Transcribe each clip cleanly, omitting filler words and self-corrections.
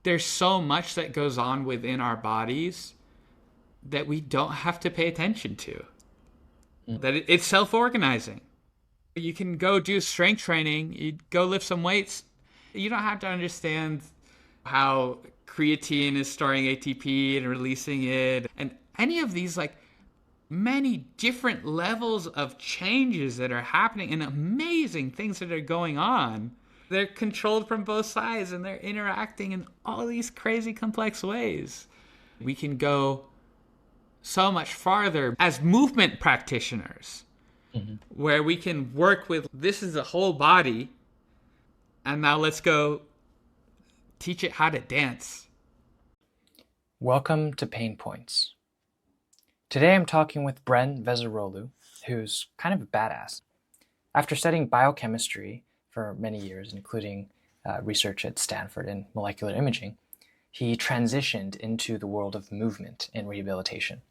there's so much that goes on within our bodies that we don't have to pay attention to. Mm. That it's self-organizing. You can go do strength training, you go lift some weights. You don't have to understand how creatine is storing ATP and releasing it, and any of these like many different levels of changes that are happening and amazing things that are going on. They're controlled from both sides and they're interacting in all these crazy complex ways. We can go so much farther as movement practitioners, Mhm. where we can work with this is the whole body, and now let's go teach it how to dance. Welcome to Pain Points. Today I'm talking with Bren Veziroglu, who's kind of a badass. After studying biochemistry for many years, including research at Stanford in molecular imaging, he transitioned into the world of movement and rehabilitation.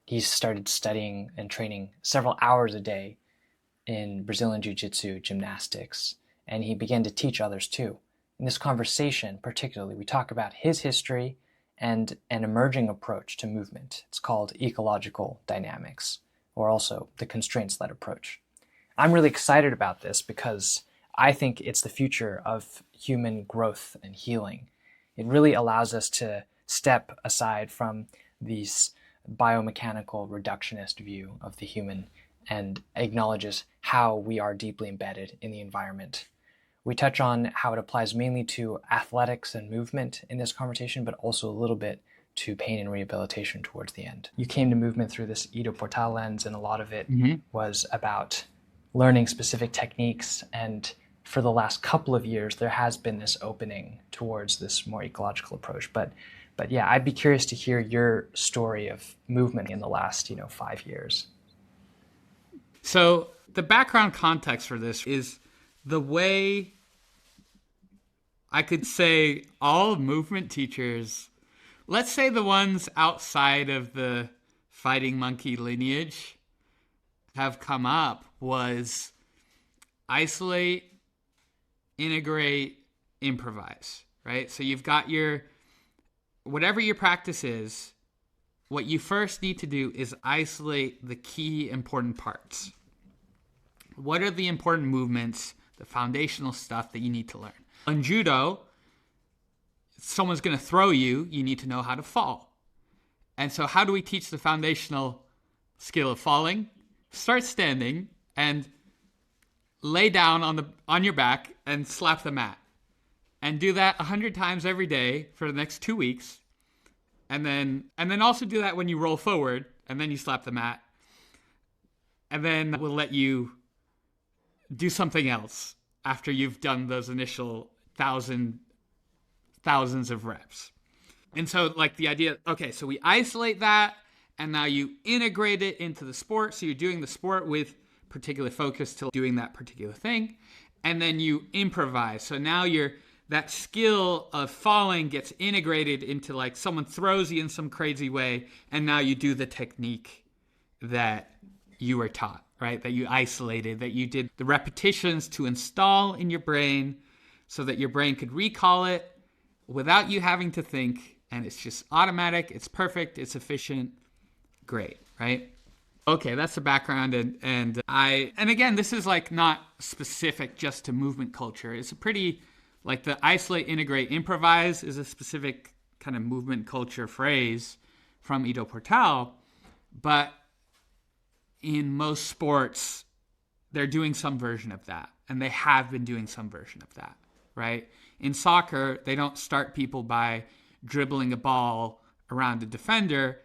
He started studying and training several hours a day in Brazilian Jiu-Jitsu, gymnastics, and he began to teach others too. In this conversation, particularly, we talk about his history and an emerging approach to movement. It's called ecological dynamics, or also the constraints-led approach. I'm really excited about this because I think it's the future of human growth and healing. It really allows us to step aside from these biomechanical reductionist view of the human and acknowledges how we are deeply embedded in the environment. We touch on how it applies mainly to athletics and movement in this conversation, but also a little bit to pain and rehabilitation towards the end. You came to movement through this Ido Portal lens, and a lot of it Mm-hmm. was about learning specific techniques. And for the last couple of years, there has been this opening towards this more ecological approach. But yeah, I'd be curious to hear your story of movement in the last 5 years. So, the background context for this is the way I could say all movement teachers, let's say the ones outside of the fighting monkey lineage, have come up was isolate, integrate, improvise, right? So you've got your, whatever your practice is, what you first need to do is isolate the key important parts. What are the important movements, the foundational stuff that you need to learn? In judo, someone's going to throw you, you need to know how to fall. And so, how do we teach the foundational skill of falling? Start standing and lay down on your back and slap the mat. And do that 100 times every day for the next 2 weeks. And then also do that when you roll forward and then you slap the mat. And then we'll let you do something else after you've done those initial thousands of reps. And so like the idea, okay, so we isolate that and now you integrate it into the sport. So you're doing the sport with particular focus to doing that particular thing. And then you improvise. So now that skill of falling gets integrated into like someone throws you in some crazy way. And now you do the technique that you were taught, right? That you isolated, that you did the repetitions to install in your brain so that your brain could recall it without you having to think. And it's just automatic, it's perfect, it's efficient. Great, right? Okay, that's the background. And again, this is like not specific just to movement culture. It's a pretty, like the isolate, integrate, improvise is a specific kind of movement culture phrase from Ido Portal. But in most sports, they're doing some version of that. And they have been doing some version of that, right? In soccer, they don't start people by dribbling a ball around a defender.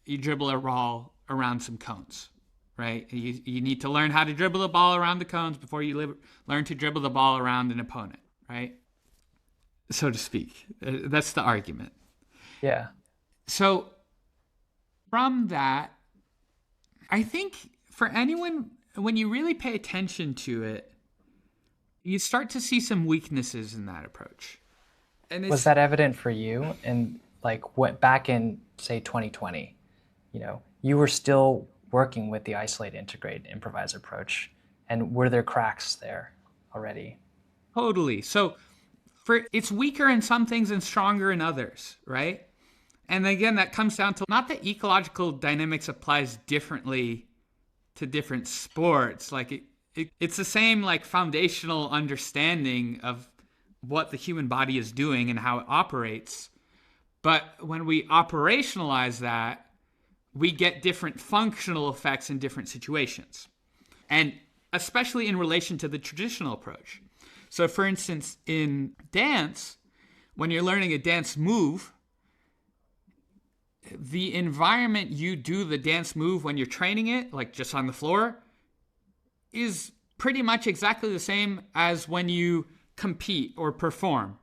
You dribble a ball around some cones, right? You need to learn how to dribble the ball around the cones before you learn to dribble the ball around an opponent, right? So to speak. That's the argument. Yeah. So from that, I think for anyone, when you really pay attention to it, you start to see some weaknesses in that approach. And Was it's that evident for you? And like what back in say 2020, you were still working with the isolate, integrate, improvise approach. And were there cracks there already? totally. So it's weaker in some things and stronger in others, right? And again, that comes down to not that ecological dynamics applies differently to different sports. Like it's the same like foundational understanding of what the human body is doing and how it operates. But when we operationalize that, we get different functional effects in different situations. And especially in relation to the traditional approach. So for instance, in dance, when you're learning a dance move, the environment you do the dance move when you're training it, like just on the floor, is pretty much exactly the same as when you compete or perform,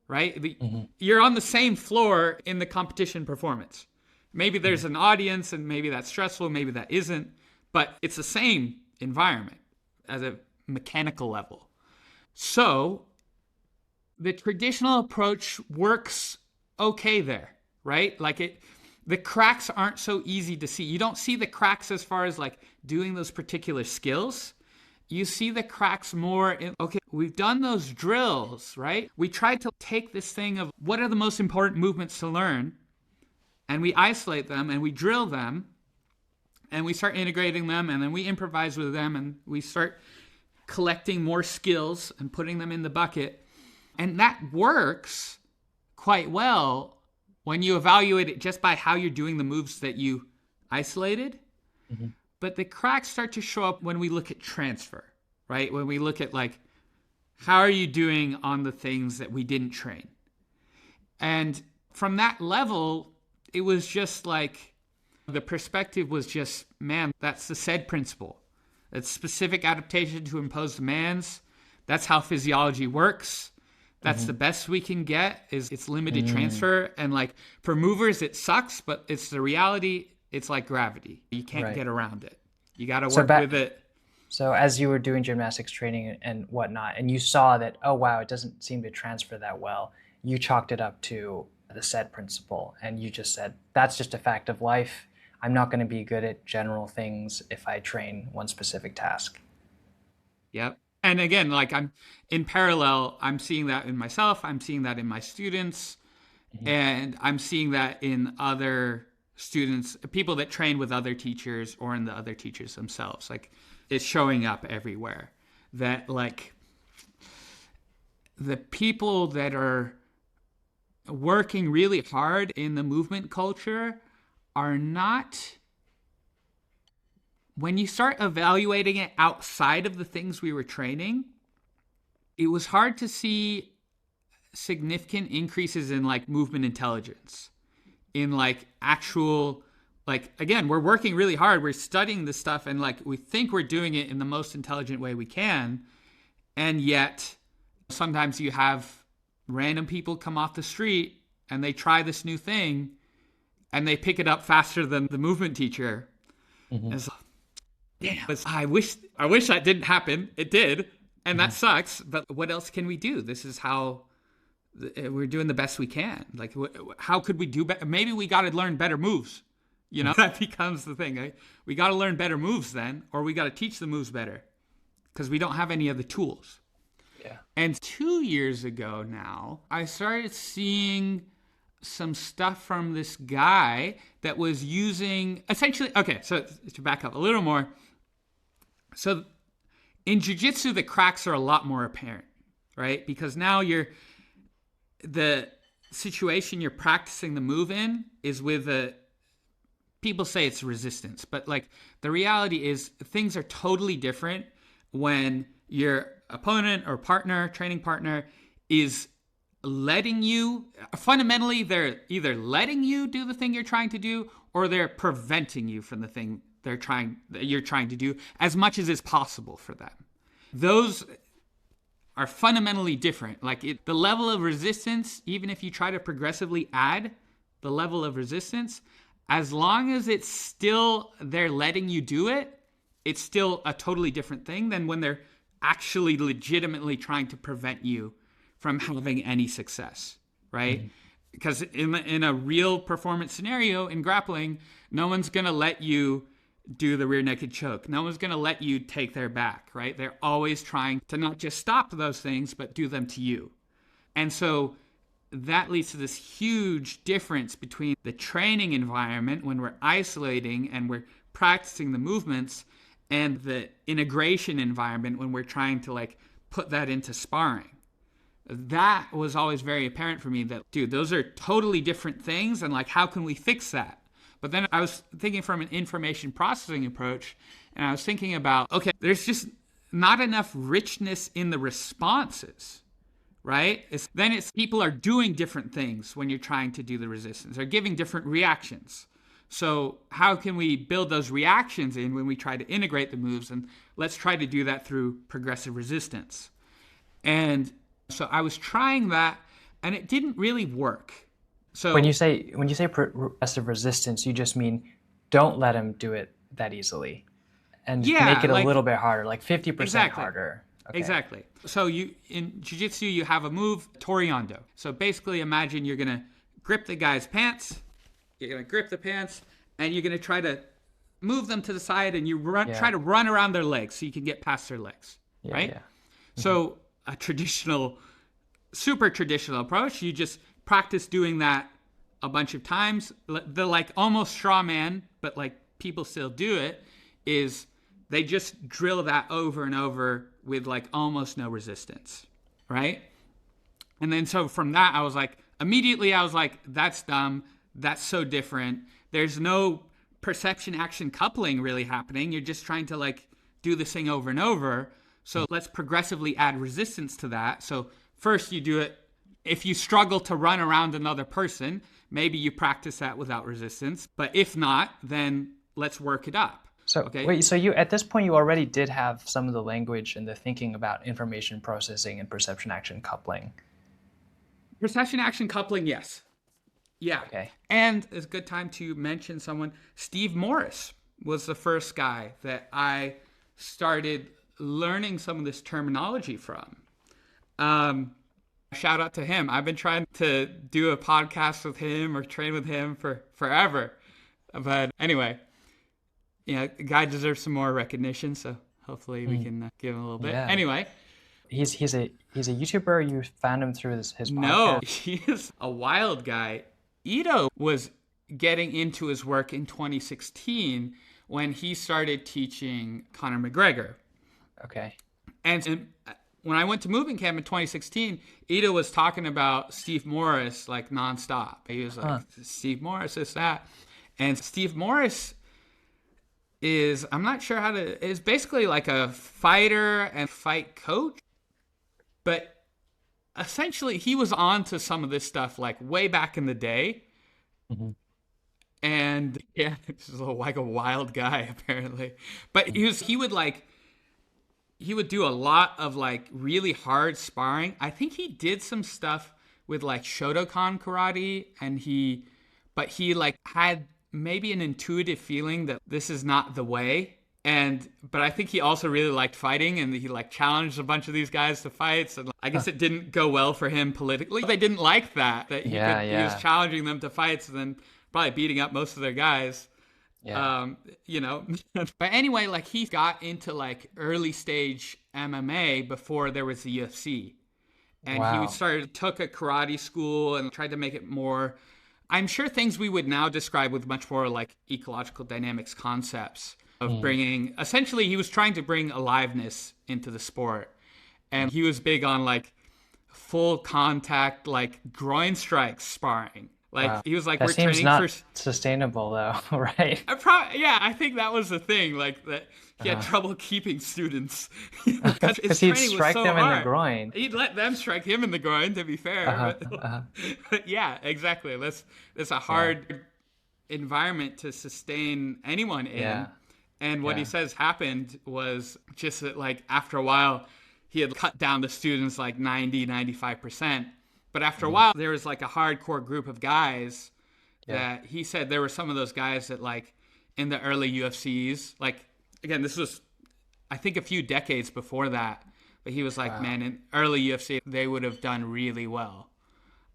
right? You're on the same floor in the competition performance. Maybe there's an audience and maybe that's stressful, maybe that isn't, but it's the same environment as a mechanical level. So the traditional approach works okay there, right? Like the cracks aren't so easy to see. You don't see the cracks as far as like doing those particular skills. You see the cracks more in, okay, we've done those drills, right? We tried to take this thing of what are the most important movements to learn, and we isolate them and we drill them and we start integrating them and then we improvise with them and we start collecting more skills and putting them in the bucket. And that works quite well when you evaluate it just by how you're doing the moves that you isolated. Mm-hmm. But the cracks start to show up when we look at transfer, right? When we look at like, how are you doing on the things that we didn't train? And from that level, it was just like, the perspective was just, man, that's the SAID principle. It's specific adaptation to imposed demands. That's how physiology works. That's the best we can get is it's limited transfer. And like for movers, it sucks, but it's the reality. It's like gravity. You can't get around it. You got to work with it. So as you were doing gymnastics training and whatnot, and you saw that, oh, wow, it doesn't seem to transfer that well, you chalked it up to the SAID principle. And you just said, that's just a fact of life. I'm not going to be good at general things if I train one specific task. Yep. And again, like I'm in parallel, I'm seeing that in myself. I'm seeing that in my students. And I'm seeing that in other students, people that train with other teachers or in the other teachers themselves. Like it's showing up everywhere that like the people that are working really hard in the movement culture are not, when you start evaluating it outside of the things we were training, it was hard to see significant increases in like movement intelligence, in like actual, like, again, we're working really hard. We're studying this stuff and like we think we're doing it in the most intelligent way we can. And yet sometimes you have random people come off the street and they try this new thing and they pick it up faster than the movement teacher. And so, damn, I wish that didn't happen. It did. And that sucks. But what else can we do? This is how we're doing the best we can. Like, how could we do better? Maybe we got to learn better moves. You know, that becomes the thing. Right? We got to learn better moves then, or we got to teach the moves better because we don't have any of the tools. Yeah. And 2 years ago now, I started seeing some stuff from this guy that was using essentially, okay, so to back up a little more. So in jiu-jitsu, the cracks are a lot more apparent, right? Because now the situation you're practicing the move in is with people say it's resistance, but like the reality is things are totally different when your opponent or partner, training partner is letting you, fundamentally, they're either letting you do the thing you're trying to do or they're preventing you from the thing you're trying to do as much as is possible for them. Those are fundamentally different. Like the level of resistance, even if you try to progressively add the level of resistance, as long as it's still they're letting you do it, it's still a totally different thing than when they're actually legitimately trying to prevent you from having any success, right? Because in a real performance scenario in grappling, no one's going to let you do the rear naked choke. No one's going to let you take their back, right? They're always trying to not just stop those things, but do them to you. And so that leads to this huge difference between the training environment when we're isolating and we're practicing the movements and the integration environment when we're trying to like put that into sparring. That was always very apparent for me that, dude, those are totally different things. And like, how can we fix that? But then I was thinking from an information processing approach, and I was thinking about, okay, there's just not enough richness in the responses, right? Then it's people are doing different things when you're trying to do the resistance. They're giving different reactions. So how can we build those reactions in when we try to integrate the moves? And let's try to do that through progressive resistance. And so I was trying that, and it didn't really work. So when you say progressive resistance, you just mean don't let him do it that easily, and make it a little bit harder, like 50% harder. Okay. Exactly. So in jiu-jitsu, you have a move, toriando. So basically imagine you're going to grip the guy's pants, you're going to grip the pants, and you're going to try to move them to the side, and you try to run around their legs so you can get past their legs, right? Yeah. So a super traditional approach, you just practice doing that a bunch of times. The like almost straw man, but like people still do it, is they just drill that over and over with like almost no resistance, right? And then so from that, I was like, that's dumb. That's so different. There's no perception action coupling really happening. You're just trying to like do this thing over and over. So let's progressively add resistance to that. So first you do it. If you struggle to run around another person, maybe you practice that without resistance. But if not, then let's work it up. So okay? Wait, so you at this point you already did have some of the language and the thinking about information processing and perception action coupling. Perception action coupling, yes. Yeah. Okay. And it's a good time to mention someone. Steve Morris was the first guy that I started learning some of this terminology from. Shout out to him. I've been trying to do a podcast with him or train with him for forever. But anyway, the guy deserves some more recognition, so hopefully we can give him a little bit. Yeah. Anyway. He's a YouTuber. You found him through his podcast? No, he is a wild guy. Ito was getting into his work in 2016 when he started teaching Conor McGregor. Okay. And when I went to moving camp in 2016, Ito was talking about Steve Morris like nonstop. He was like, Steve Morris, this, that. And Steve Morris is basically like a fighter and fight coach. But essentially, he was on to some of this stuff like way back in the day. Mm-hmm. And yeah, he's like a wild guy, apparently. But he would do a lot of like really hard sparring. I think he did some stuff with like Shotokan karate, and he like had maybe an intuitive feeling that this is not the way. But I think he also really liked fighting, and he like challenged a bunch of these guys to fights. And I guess it didn't go well for him politically. They didn't like that he was challenging them to fights and then probably beating up most of their guys. Yeah. But anyway, like he got into like early stage MMA before there was the UFC. And he took a karate school and tried to make it more, I'm sure, things we would now describe with much more like ecological dynamics concepts of bringing, essentially he was trying to bring aliveness into the sport. And he was big on like full contact, like groin strikes sparring. Like he was like, that we're seems training not sustainable though, right? I think that was the thing, like that he had trouble keeping students because he'd strike them in the groin. He'd let them strike him in the groin, to be fair. But yeah, exactly. That's a hard environment to sustain anyone in. Yeah. And what he says happened was just that, like, after a while, he had cut down the students like 95%. But after a while, there was like a hardcore group of guys that he said there were some of those guys that, like, in the early UFCs, like, again, this was, I think, a few decades before that. But he was like, man, in early UFC, they would have done really well.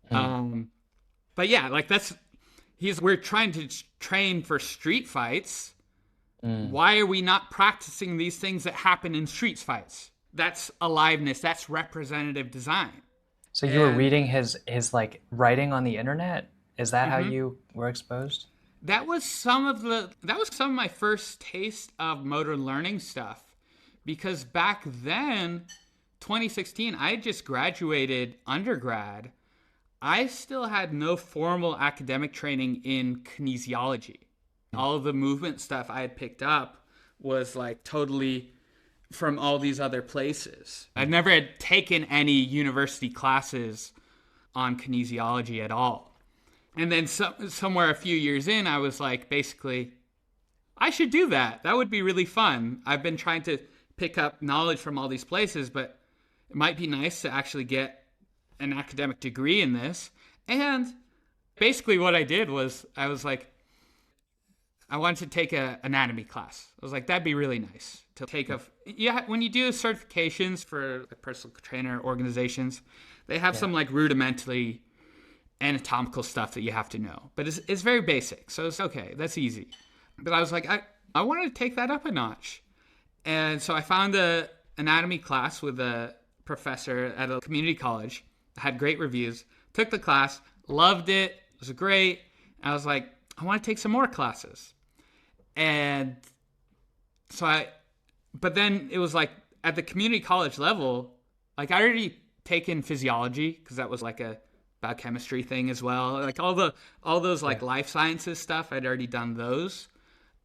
But yeah, like we're trying to train for street fights. Why are we not practicing these things that happen in street fights? That's aliveness. That's representative design. So you were And reading his like writing on the internet? Is that how mhm, you were exposed? that was some of my first taste of motor learning stuff, because back then, 2016, I had just graduated undergrad. I still had no formal academic training in kinesiology. All of the movement stuff I had picked up was like totally from all these other places. I never had taken any university classes on kinesiology at all. And then somewhere a few years in, I was like, basically, I should do that. That would be really fun. I've been trying to pick up knowledge from all these places, but it might be nice to actually get an academic degree in this. And basically, what I did was I was like, I wanted to take an anatomy class. I was like, that'd be really nice to take a. Yeah, when you do certifications for like personal trainer organizations, they have Yeah. some like rudimentary anatomical stuff that you have to know, but it's very basic. So it's okay. That's easy. But I was like, I wanted to take that up a notch. And so I found a anatomy class with a professor at a community college, had great reviews, took the class, loved it, it was great. I was like, I want to take some more classes. And so but then it was like at the community college level, like I already taken physiology because that was like a biochemistry thing as well. Like all those Yeah. like life sciences stuff, I'd already done those.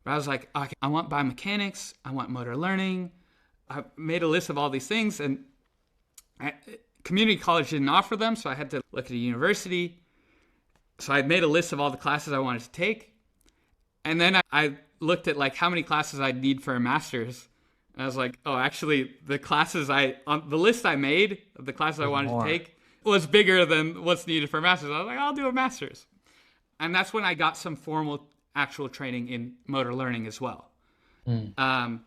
But I was like, okay, I want biomechanics, I want motor learning. I made a list of all these things, and community college didn't offer them, so I had to look at a university. So I made a list of all the classes I wanted to take, and then I looked at like how many classes I'd need for a master's. And I was like, oh, actually, the classes on the list I made of the classes I There's wanted to more. take was bigger than what's needed for a master's. I was like, I'll do a master's. And that's when I got some formal actual training in motor learning as well. Mm.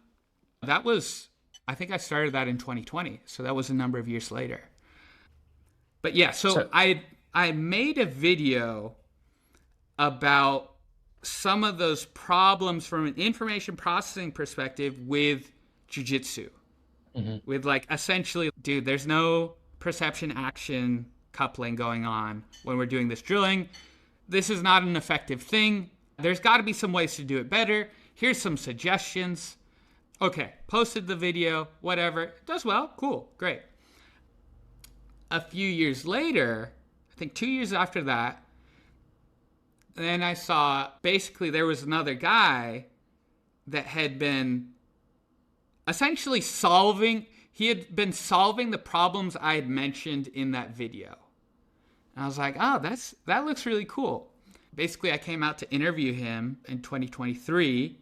That was, I think I started that in 2020. So that was a number of years later. But yeah, so So I made a video about some of those problems from an information processing perspective with jujitsu. With like essentially, dude, there's no perception action coupling going on when we're doing this drilling. This is not an effective thing. There's got to be some ways to do it better. Here's some suggestions. Okay, posted the video, whatever. It does well, cool, great. A few years later, I think 2 years after that, then I saw basically there was another guy that had been essentially he had been solving the problems I had mentioned in that video. And I was like, oh, that looks really cool. Basically, I came out to interview him in 2023,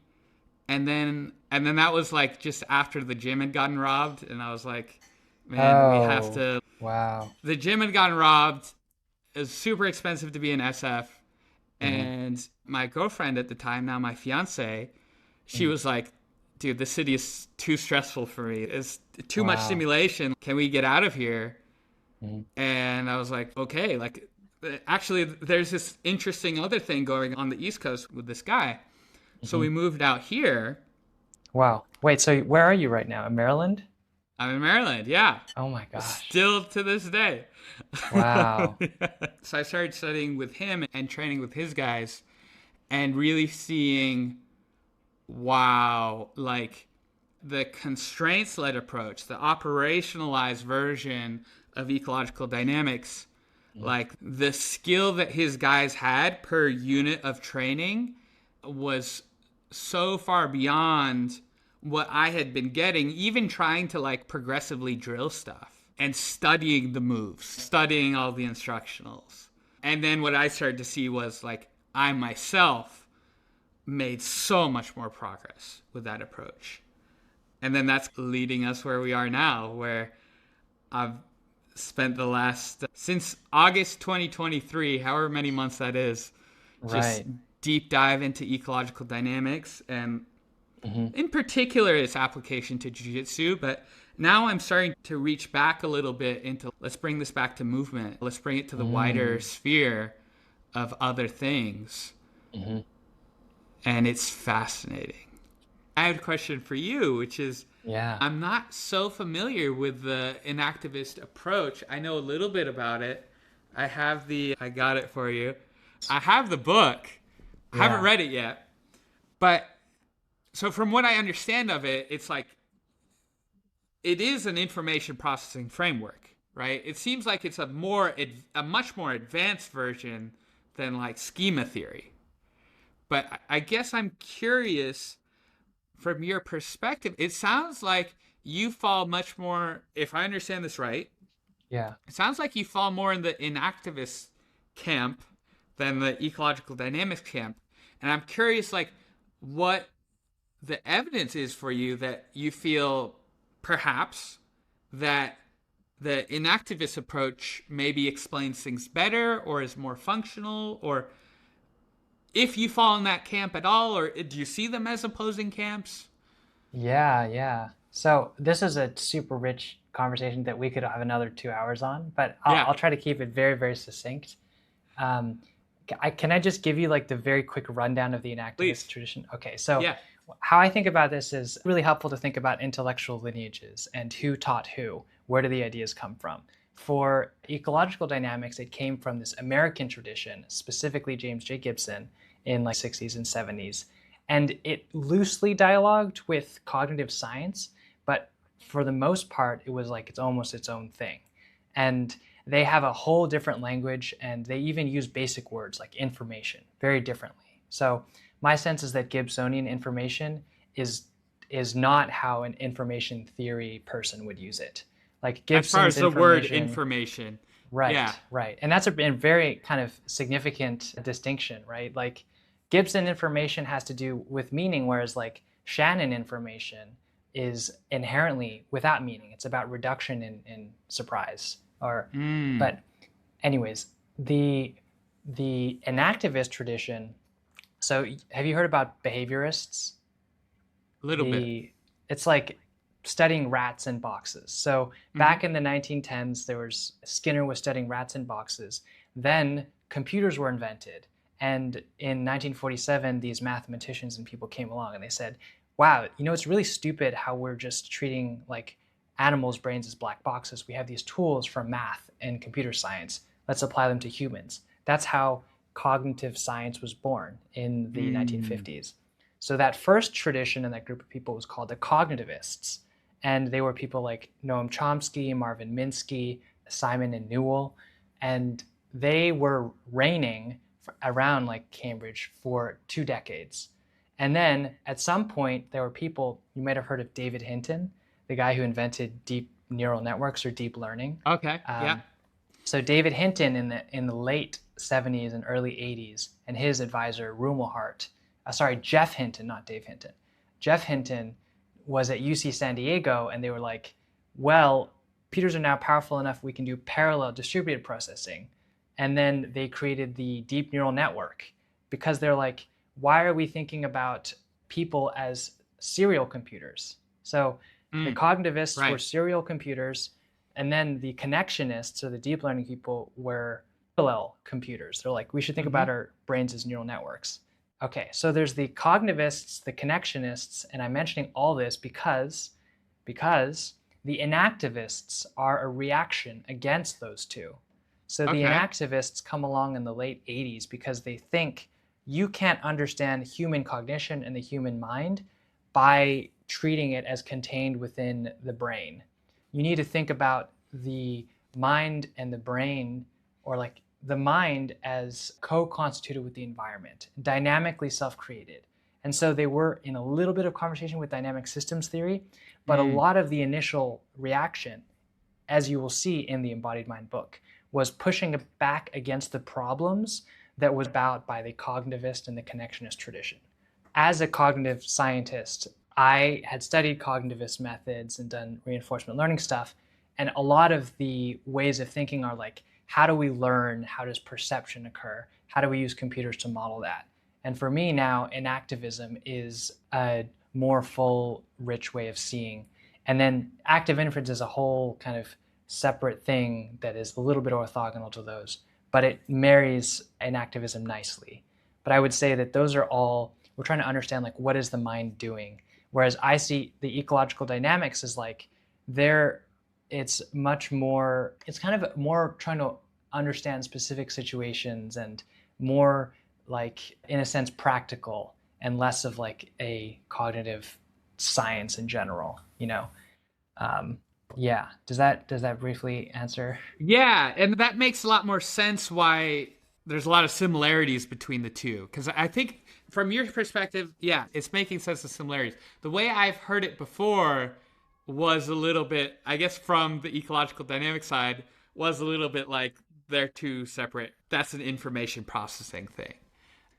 and then that was like just after the gym had gotten robbed, and I was like, man, we have oh to. wow. The gym had gotten robbed. It was super expensive to be an SF, Hmm. and my girlfriend at the time, now my fiance, she was like, dude, this city is too stressful for me. It's too much Wow. stimulation. Can we get out of here? Hmm. And I was like, okay, like actually there's this interesting other thing going on the East Coast with this guy. So Hmm. we moved out here. Wow. Wait, so where are you right now? In Maryland? I'm in Maryland, yeah. Oh my gosh. Still to this day. Wow. So I started studying with him and training with his guys and really seeing, wow, like the constraints led approach, the operationalized version of ecological dynamics, like the skill that his guys had per unit of training was so far beyond what I had been getting, even trying to like progressively drill stuff and studying the moves, studying all the instructionals. And then what I started to see was like I myself made so much more progress with that approach. And then that's leading us where we are now, where I've spent the last, since August 2023, however many months that is, just Right. deep dive into ecological dynamics and Hmm. in particular its application to jiu-jitsu. But now I'm starting to reach back a little bit into, let's bring this back to movement. Let's bring it to the wider Mm. sphere of other things. Hmm. And it's fascinating. I have a question for you, which is, Yeah. I'm not so familiar with the enactivist approach. I know a little bit about it. I got it for you. I have the book. I haven't Yeah. read it yet. But so from what I understand of it, it's like it is an information processing framework, right? It seems like it's a much more advanced version than like schema theory. But I guess I'm curious from your perspective. It sounds like you fall much more, if I understand this right, Yeah. it sounds like you fall more in the inactivist camp than the ecological dynamics camp. And I'm curious, like, what the evidence is for you that you feel perhaps that the inactivist approach maybe explains things better or is more functional, or if you fall in that camp at all, or do you see them as opposing camps? Yeah, yeah. So this is a super rich conversation that we could have another 2 hours on, but Yeah, I'll try to keep it very, very succinct. Um, can I just give you like the very quick rundown of the enactivist please. tradition? Okay, so Yeah. how I think about this is really helpful to think about intellectual lineages and who taught who. Where do the ideas come from? For ecological dynamics, it came from this American tradition, specifically James J. Gibson in like 60s and 70s. And it loosely dialogued with cognitive science, but for the most part, it was like it's almost its own thing. And they have a whole different language, and they even use basic words like information very differently. So my sense is that Gibsonian information is is not how an information theory person would use it. Like As far Gibson's as the word information, information. Yeah. right, right. And that's a very kind of significant distinction, right? Like Gibson information has to do with meaning, whereas like Shannon information is inherently without meaning. It's about reduction in surprise. Or Mm, but anyways, the enactivist tradition. So have you heard about behaviorists? a little bit. The It's like studying rats in boxes. So Hmm. back in the 1910s, there was Skinner was studying rats in boxes. Then computers were invented, and in 1947, these mathematicians and people came along and they said, "Wow, it's really stupid how we're just treating like animals' brains as black boxes. We have these tools from math and computer science. Let's apply them to humans." That's how cognitive science was born in the Mm. 1950s. So that first tradition in that group of people was called the cognitivists. And they were people like Noam Chomsky, Marvin Minsky, Simon and Newell. And they were reigning around like Cambridge for 2 decades. And then at some point, there were people, you might have heard of David Hinton, the guy who invented deep neural networks or deep learning. Okay. Yeah. Um, so David Hinton in the late 70s and early 80s, and his advisor Rumelhart, Jeff Hinton, not Dave Hinton. Jeff Hinton was at UC San Diego, and they were like, well, computers are now powerful enough we can do parallel distributed processing. And then they created the deep neural network because they're like, why are we thinking about people as serial computers? So the Mm. cognitivists were Right. serial computers, and then the connectionists or the deep learning people were parallel computers. They're like, we should think about Hmm. our brains as neural networks. Okay, so there's the cognitivists, the connectionists, and I'm mentioning all this because the enactivists are a reaction against those two. So the Okay. enactivists come along in the late 80s because they think you can't understand human cognition and the human mind by treating it as contained within the brain. You need to think about the mind and the brain, or like the mind as co-constituted with the environment, dynamically self-created. And so they were in a little bit of conversation with dynamic systems theory, but a Mm. lot of the initial reaction, as you will see in the Embodied Mind book, was pushing back against the problems that was about by the cognitivist and the connectionist tradition. As a cognitive scientist, I had studied cognitivist methods and done reinforcement learning stuff. And a lot of the ways of thinking are like, how do we learn? How does perception occur? How do we use computers to model that? And for me now, enactivism is a more full, rich way of seeing. And then active inference is a whole kind of separate thing that is a little bit orthogonal to those, but it marries enactivism nicely. But I would say that those are all, we're trying to understand like what is the mind doing? Whereas I see the ecological dynamics as like there, it's much more, it's kind of more trying to understand specific situations and more like, in a sense, practical and less of like a cognitive science in general, you know? Um, yeah. Does that briefly answer? Yeah, and that makes a lot more sense why there's a lot of similarities between the two. Because I think from your perspective, yeah, it's making sense of similarities. The way I've heard it before was a little bit, I guess, from the ecological dynamic side, was a little bit like they're two separate. That's an information processing thing.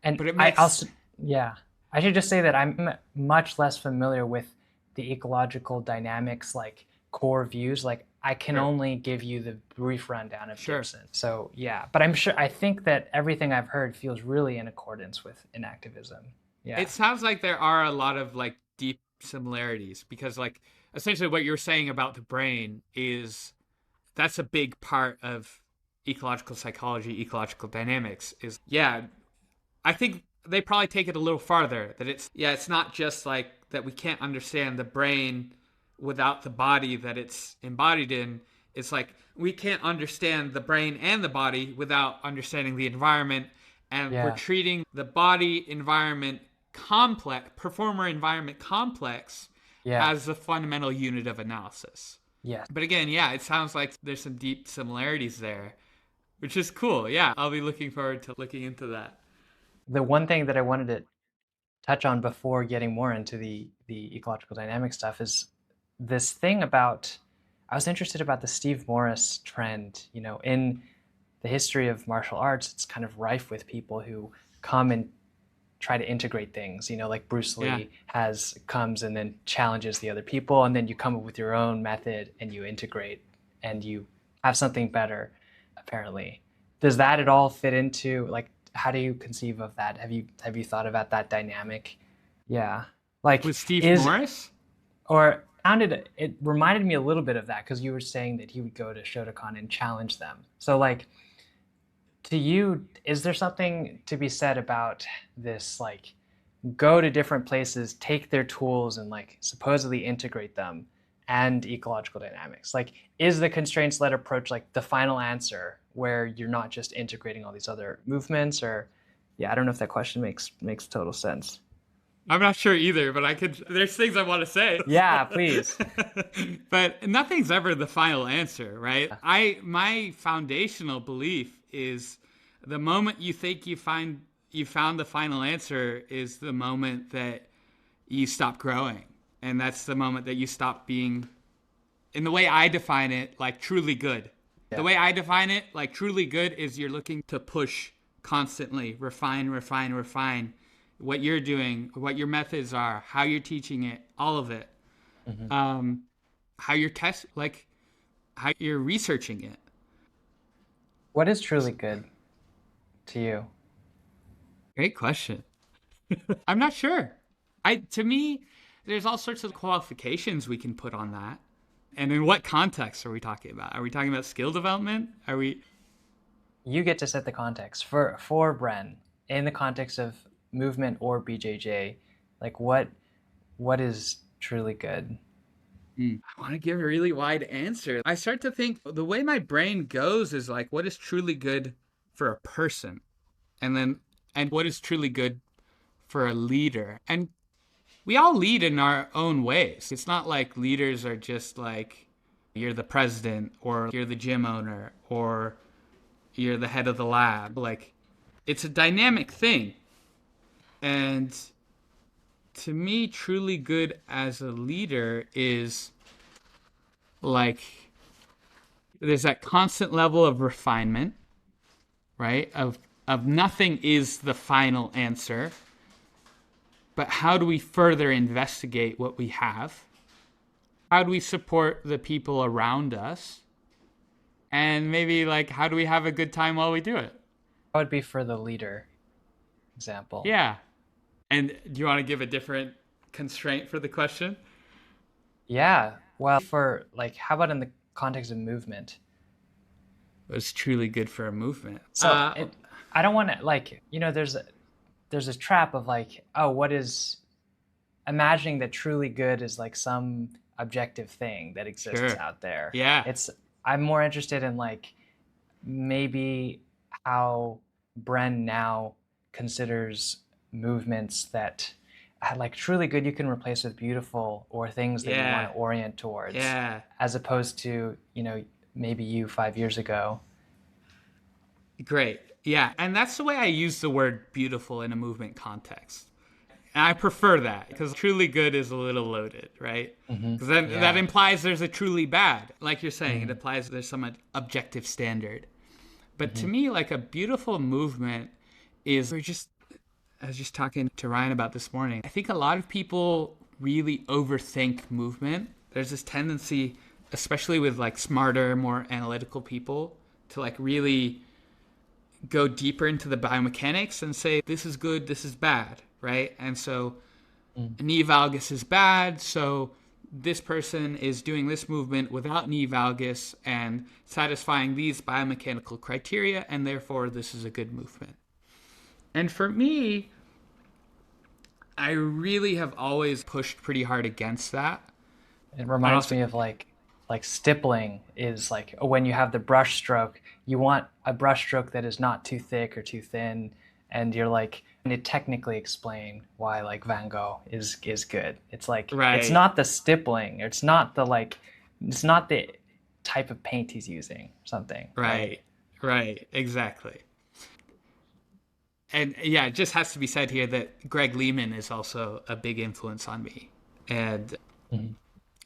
And But it I makes, also, yeah, I should just say that I'm much less familiar with the ecological dynamics, like core views. Like I can sure, only give you the brief rundown of sure. Gibson. So yeah, but I think that everything I've heard feels really in accordance with Enactivism. It Yeah. sounds like there are a lot of like deep similarities because like essentially what you're saying about the brain is that's a big part of ecological psychology, ecological dynamics is yeah, I think they probably take it a little farther that it's yeah, it's not just like that we can't understand the brain without the body that it's embodied in. It's like we can't understand the brain and the body without understanding the environment and we're Yeah. treating the body environment complex performer environment complex Yeah. as the fundamental unit of analysis. Yes. But again, yeah, it sounds like there's some deep similarities there, which is cool. Yeah, I'll be looking forward to looking into that. The one thing that I wanted to touch on before getting more into the ecological dynamic stuff is this thing about I was interested about the Steve Morris trend, in the history of martial arts, it's kind of rife with people who come and try to integrate things. Like Bruce Yeah. Lee comes and then challenges the other people, and then you come up with your own method and you integrate and you have something better, apparently. Does that at all fit into like how do you conceive of that? Have you thought about that dynamic? Yeah. Like With Steve is Morris? or sounded it reminded me a little bit of that because you were saying that he would go to Shotokan and challenge them. So like to you, is there something to be said about this like go to different places, take their tools and like supposedly integrate them and ecological dynamics? Like is the constraints led approach like the final answer where you're not just integrating all these other movements? Or yeah, I don't know if that question makes total sense. I'm not sure either, but I could. There's things I want to say. Yeah, please. But nothing's ever the final answer, right? My foundational belief is the moment you think you found the final answer is the moment that you stop growing. And that's the moment that you stop being in the way I define it, like truly good. The Yeah. way I define it, like truly good, is you're looking to push constantly, refine, refine, refine what you're doing, what your methods are, how you're teaching it, all of it. Hmm. Um, how you're like how you're researching it. What is truly good to you? Great question. I'm not sure. To me, there's all sorts of qualifications we can put on that. And in what context are we talking about? Are we talking about skill development? Are we You get to set the context for Bren in the context of movement or BJJ. Like what is truly good? I want to give a really wide answer. I start to think the way my brain goes is like, what is truly good for a person? And what is truly good for a leader? And we all lead in our own ways. It's not like leaders are just like, you're the president or you're the gym owner or you're the head of the lab. Like, it's a dynamic thing. And to me, truly good as a leader is like there's that constant level of refinement, right? Of nothing is the final answer, but how do we further investigate what we have? How do we support the people around us? And maybe like how do we have a good time while we do it? That would be for the leader example. Yeah. And do you want to give a different constraint for the question? Yeah. Well, for like, how about in the context of movement? It's truly good for a movement. So I don't want to like, there's a trap of like, oh, what is imagining that truly good is like some objective thing that exists Sure. out there. Yeah. It's I'm more interested in like maybe how Bren now considers movements that like truly good you can replace with beautiful or things that you want Yeah. to orient towards, Yeah. as opposed to, maybe you 5 years ago. Great. Yeah. And that's the way I use the word beautiful in a movement context. And I prefer that because truly good is a little loaded, right? Because then that Yeah. implies there's a truly bad. Like you're saying, it Mm-hmm. implies there's some objective standard. But to Mm-hmm. me, like a beautiful movement is I was just talking to Ryan about this morning. I think a lot of people really overthink movement. There's this tendency, especially with like smarter, more analytical people, to like really go deeper into the biomechanics and say this is good, this is bad, right? And so knee valgus is bad, so this person is doing this movement without knee valgus and satisfying these biomechanical criteria, and therefore this is a good movement. And for me, I really have always pushed pretty hard against that. It But reminds also, me of like stippling is like when you have the brush stroke, you want a brush stroke that is not too thick or too thin, and you're like and to technically explain why like Van Gogh is good. It's like it's right, not the stippling, it's not the type of paint he's using, or something, right? right, right, exactly. And yeah, it just has to be said here that Greg Lehman is also a big influence on me. And Mm-hmm.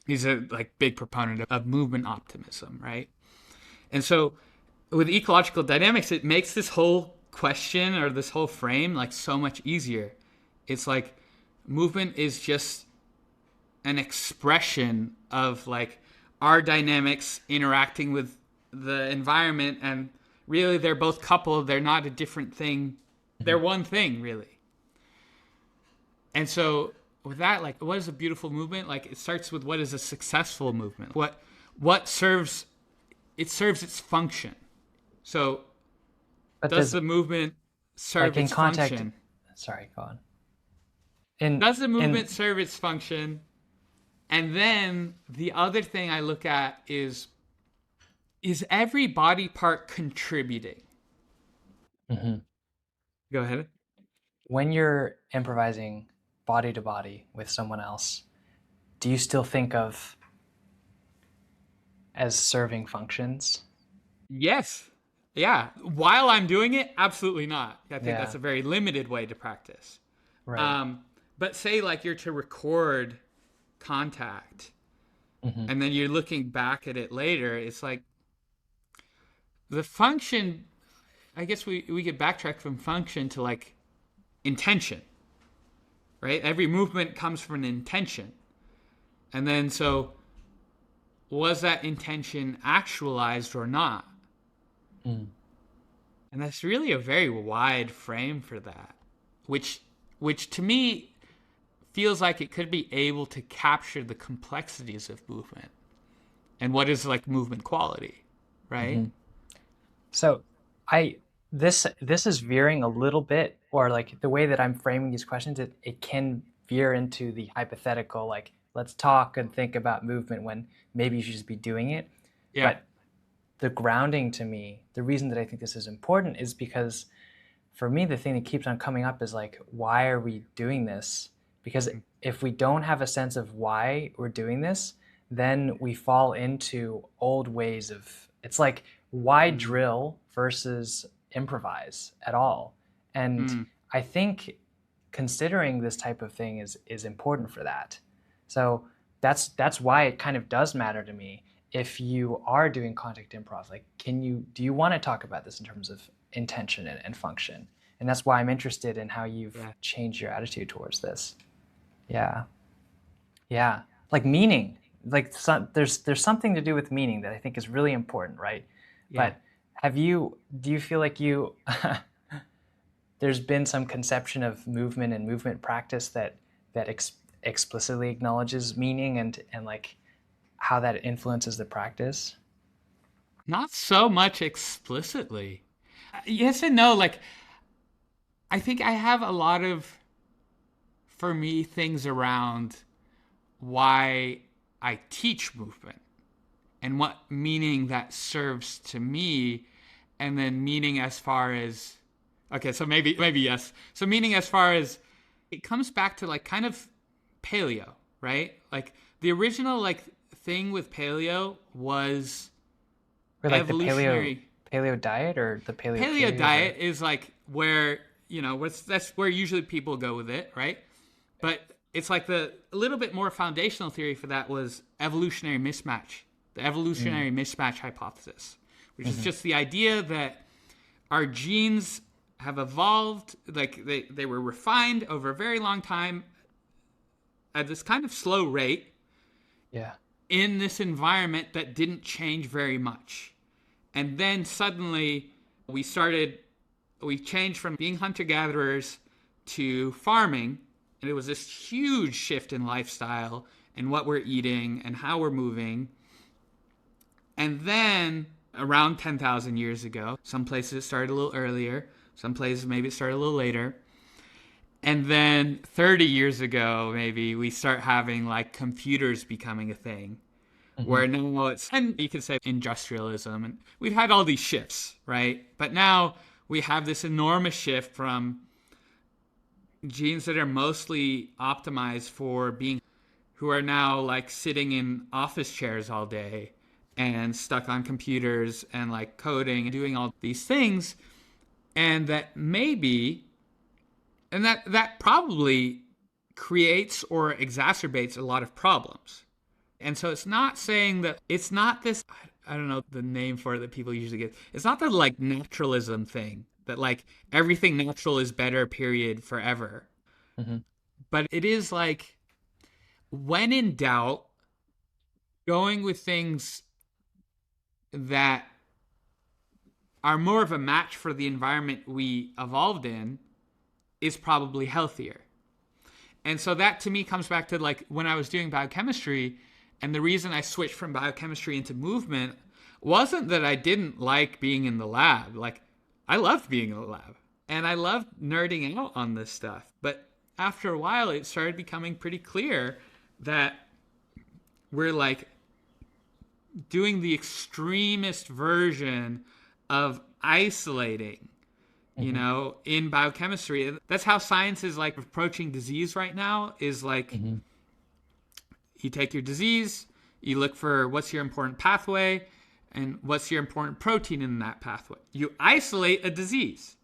he's a like big proponent of movement optimism, right? And so with ecological dynamics, it makes this whole question or this whole frame like so much easier. It's like movement is just an expression of like our dynamics interacting with the environment, and really they're both coupled. They're not a different thing. They're one thing, really. And so with that, like, what is a beautiful movement? Like, it starts with what is a successful movement. What serves it serves its function. So But does there's the movement like serve in its contact. function? Sorry, go on. In Does the movement in serve its function? And then the other thing I look at is every body part contributing? Mhm. Go ahead. When you're improvising body to body with someone else, do you still think of as serving functions? Yes. Yeah. While I'm doing it, absolutely not. I think that's Yeah, a very limited way to practice. right. Um, but say like you're to record contact Hmm. and then you're looking back at it later, it's like the function, I guess we could backtrack from function to like intention, right? Every movement comes from an intention. And then so was that intention actualized or not? Mm. And that's really a very wide frame for that, which which to me feels like it could be able to capture the complexities of movement and what is like movement quality, right? Hmm. So, I this is veering a little bit, or like the way that I'm framing these questions, it can veer into the hypothetical, like let's talk and think about movement when maybe you should just be doing it. Yeah. But the grounding to me, the reason that I think this is important is because for me, the thing that keeps on coming up is like, why are we doing this? Because if we don't have a sense of why we're doing this, then we fall into old ways of it's like, why Mm, drill versus improvise at all? And mm, I think considering this type of thing is important for that. So that's why it kind of does matter to me. If you are doing contact improv, like do you want to talk about this in terms of intention and function? And that's why I'm interested in how you've yeah. changed your attitude towards this. Yeah. Yeah. Like meaning. Like there's something to do with meaning that I think is really important, right? Yeah. But do you feel like you there's been some conception of movement and movement practice that explicitly acknowledges meaning and like how that influences the practice? Not so much explicitly. Yes and no. Like, I think I have a lot of for me things around why I teach movement and what meaning that serves to me, and then meaning as far as, okay, so maybe yes. So meaning as far as it comes back to like kind of paleo, right? Like the original like thing with paleo was Or like the evolutionary. paleo diet or the paleo Paleo period or diet is like where, that's where usually people go with it, right? But it's like the a little bit more foundational theory for that was evolutionary mismatch, the evolutionary mismatch hypothesis, which is just the idea that our genes have evolved, like they were refined over a very long time at this kind of slow rate yeah. in this environment that didn't change very much. And then suddenly we changed from being hunter gatherers to farming. And it was this huge shift in lifestyle and what we're eating and how we're moving. And then around 10,000 years ago, some places it started a little earlier, some places maybe it started a little later. And then 30 years ago, maybe we start having like computers becoming a thing. Where now it's, and you could say industrialism, and we've had all these shifts, right? But now we have this enormous shift from genes that are mostly optimized for being, who are now like sitting in office chairs all day and stuck on computers and like coding and doing all these things. And that maybe, and that probably creates or exacerbates a lot of problems. And so it's not saying that, it's not this, I don't know the name for it that people usually get. It's not the like naturalism thing that like everything natural is better, period, forever. Mm-hmm. But it is like, when in doubt, going with things that are more of a match for the environment we evolved in is probably healthier. And so that to me comes back to like when I was doing biochemistry, and the reason I switched from biochemistry into movement wasn't that I didn't like being in the lab. Like, I loved being in the lab and I loved nerding out on this stuff. But after a while, it started becoming pretty clear that we're like doing the extremist version of isolating, in biochemistry. That's how science is like approaching disease right now, is like, you take your disease, you look for what's your important pathway and what's your important protein in that pathway. You isolate a disease,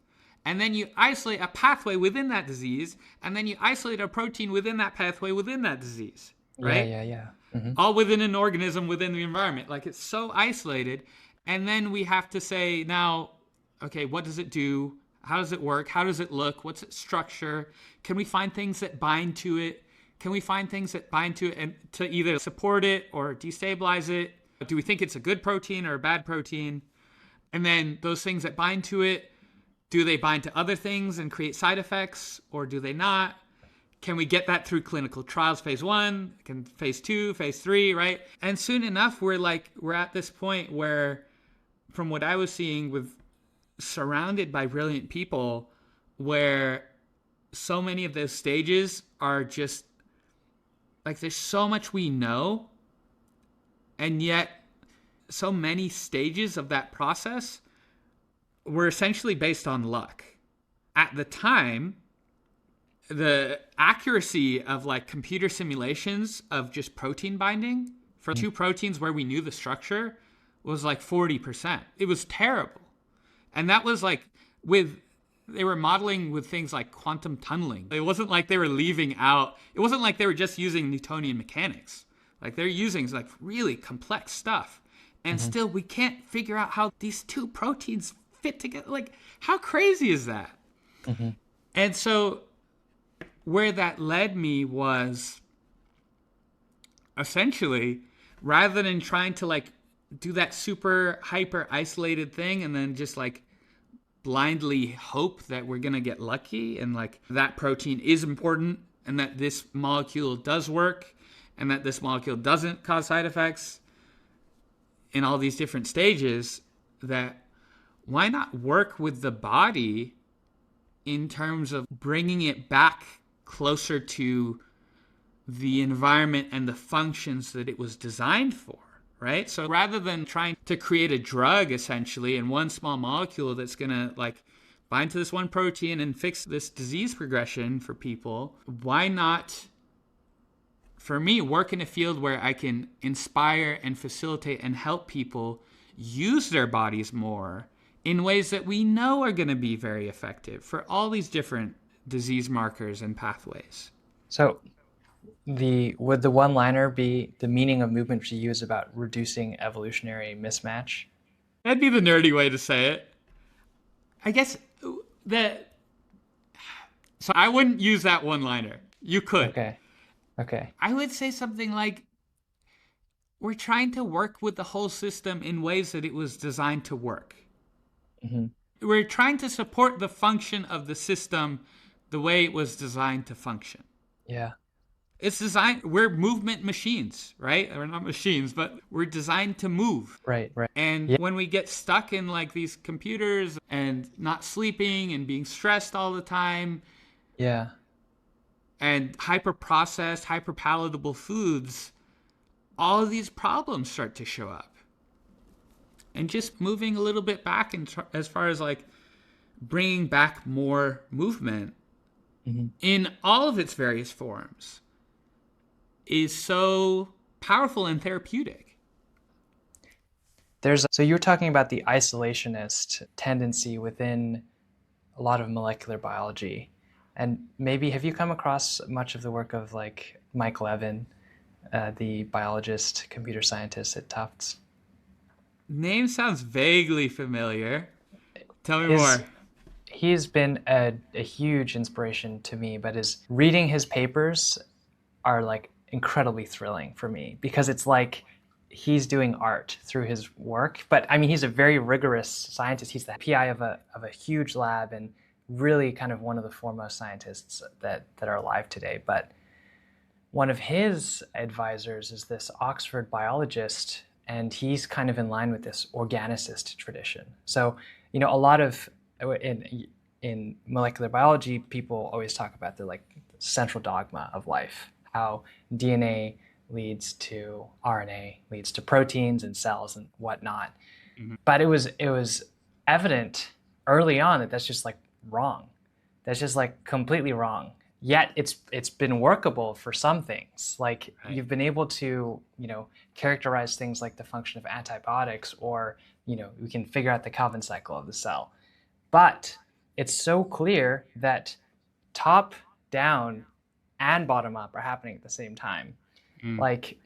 and then you isolate a pathway within that disease, and then you isolate a protein within that pathway within that disease, right? Yeah. Mm-hmm. All within an organism within the environment. Like, it's so isolated. And then we have to say now, okay, what does it do? How does it work? How does it look? What's its structure? Can we find things that bind to it? Can we find things that bind to it and to either support it or destabilize it? Do we think it's a good protein or a bad protein? And then those things that bind to it, do they bind to other things and create side effects, or do they not? Can we get that through clinical trials, phase 1, phase 2, phase 3, right? And soon enough, we're at this point where, from what I was seeing, with surrounded by brilliant people, where so many of those stages are just like, there's so much we know, and yet so many stages of that process were essentially based on luck. At the time, the accuracy of like computer simulations of just protein binding for 2 proteins where we knew the structure was like 40%. It was terrible. And that was like they were modeling with things like quantum tunneling. It wasn't like they were leaving out, it wasn't like they were just using Newtonian mechanics. Like, they're using like really complex stuff. And still we can't figure out how these 2 proteins fit together. Like, how crazy is that? And so where that led me was essentially, rather than trying to like do that super hyper isolated thing and then just like blindly hope that we're going to get lucky and like that protein is important and that this molecule does work and that this molecule doesn't cause side effects in all these different stages, that why not work with the body in terms of bringing it back closer to the environment and the functions that it was designed for, right? So rather than trying to create a drug essentially in one small molecule that's going to like bind to this one protein and fix this disease progression for people, why not, for me, work in a field where I can inspire and facilitate and help people use their bodies more in ways that we know are going to be very effective for all these different disease markers and pathways. So would the one-liner be the meaning of movement you use about reducing evolutionary mismatch? That'd be the nerdy way to say it. I guess that. So I wouldn't use that one-liner. You could. Okay. Okay. I would say something like, we're trying to work with the whole system in ways that it was designed to work. Mm-hmm. We're trying to support the function of the system the way it was designed to function. Yeah. It's designed, we're movement machines, right? We're not machines, but we're designed to move. Right, right. And Yeah. when we get stuck in like these computers and not sleeping and being stressed all the time, Yeah. and hyper processed, hyper palatable foods, all of these problems start to show up. And just moving a little bit back as far as like bringing back more movement in all of its various forms is so powerful and therapeutic. So you're talking about the isolationist tendency within a lot of molecular biology. And maybe have you come across much of the work of like Mike Levin, the biologist, computer scientist at Tufts? Name sounds vaguely familiar. Tell me more. He's been a huge inspiration to me, but reading his papers are like incredibly thrilling for me because it's like he's doing art through his work. But I mean, he's a very rigorous scientist. He's the PI of a huge lab and really kind of one of the foremost scientists that are alive today. But one of his advisors is this Oxford biologist, and he's kind of in line with this organicist tradition. So, you know, a lot of in molecular biology, people always talk about the like central dogma of life, how DNA leads to RNA, leads to proteins and cells and whatnot. Mm-hmm. But it was evident early on that that's just like wrong. That's just like completely wrong. Yet it's been workable for some things. Like right. You've been able to, you know, characterize things like the function of antibiotics, or, you know, we can figure out the Calvin cycle of the cell. But it's so clear that top down and bottom up are happening at the same time. Like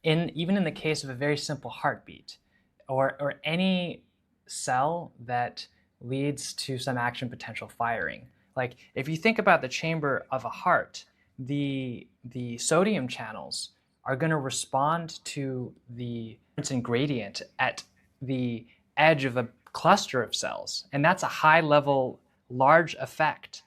even in the case of a very simple heartbeat or any cell that leads to some action potential firing. Like if you think about the chamber of a heart, the sodium channels are going to respond to the gradient at the edge of a cluster of cells. And that's a high level, large effect,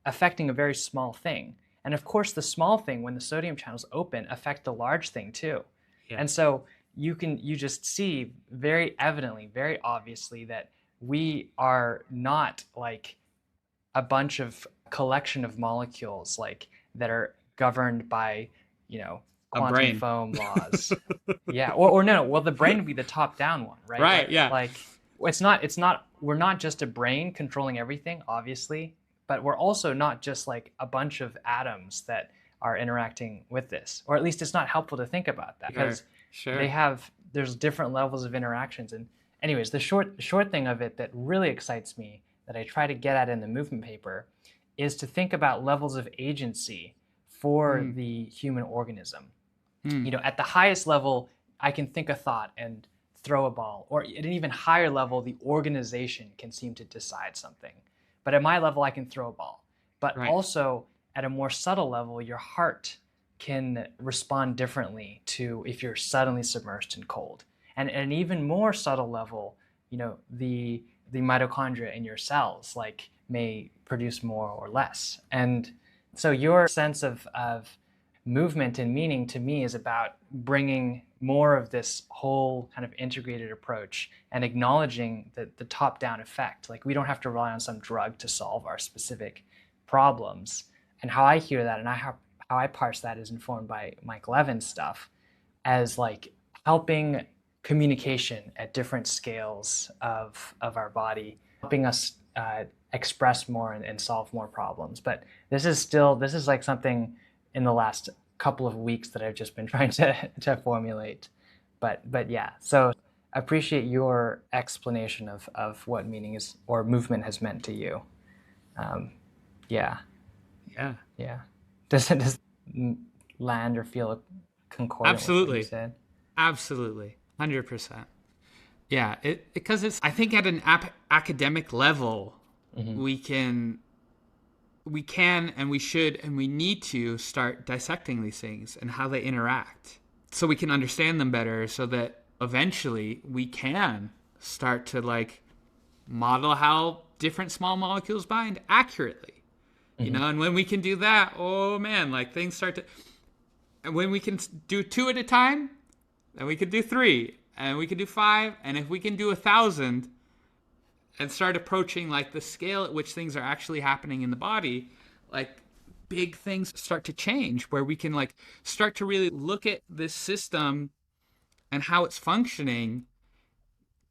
affecting a very small thing. And of course, the small thing, when the sodium channels open, affect the large thing too. Yeah. And so you just see very evidently, very obviously that we are not like a bunch of collection of molecules like that are governed by, you know, quantum foam laws. Yeah. Or no, well, the brain would be the top down one, right? Right. Yeah. Like we're not just a brain controlling everything, obviously, but we're also not just like a bunch of atoms that are interacting with this, or at least it's not helpful to think about that because there's different levels of interactions. And anyways, the short thing of it that really excites me that I try to get at in the movement paper is to think about levels of agency for the human organism. You know, at the highest level, I can think a thought and throw a ball, or at an even higher level, the organization can seem to decide something. But at my level, I can throw a ball. But also at a more subtle level, your heart can respond differently to if you're suddenly submerged in cold. And at an even more subtle level, you know, the mitochondria in your cells like may produce more or less. And so your sense of movement and meaning to me is about bringing more of this whole kind of integrated approach and acknowledging the top-down effect. Like we don't have to rely on some drug to solve our specific problems. and how I hear that and how I parse that is informed by Mike Levin's stuff as like helping communication at different scales of our body, helping us express more and solve more problems. But this is like something in the last couple of weeks that I've just been trying to formulate. But yeah, so I appreciate your explanation of what meaning is or movement has meant to you. Um, yeah, Yeah. yeah. Does land or feel concordant with what you Absolutely. said? Absolutely. 100%. Yeah, because it's I think at an academic level Mm-hmm. we can and we should and we need to start dissecting these things and how they interact so we can understand them better so that eventually we can start to like model how different small molecules bind accurately. Mm-hmm. And when we can do that, oh man, like things start to and when we can do two at a time, then we can do three and we can do five, and if we can do 1,000 and start approaching like the scale at which things are actually happening in the body, like big things start to change where we can like start to really look at this system and how it's functioning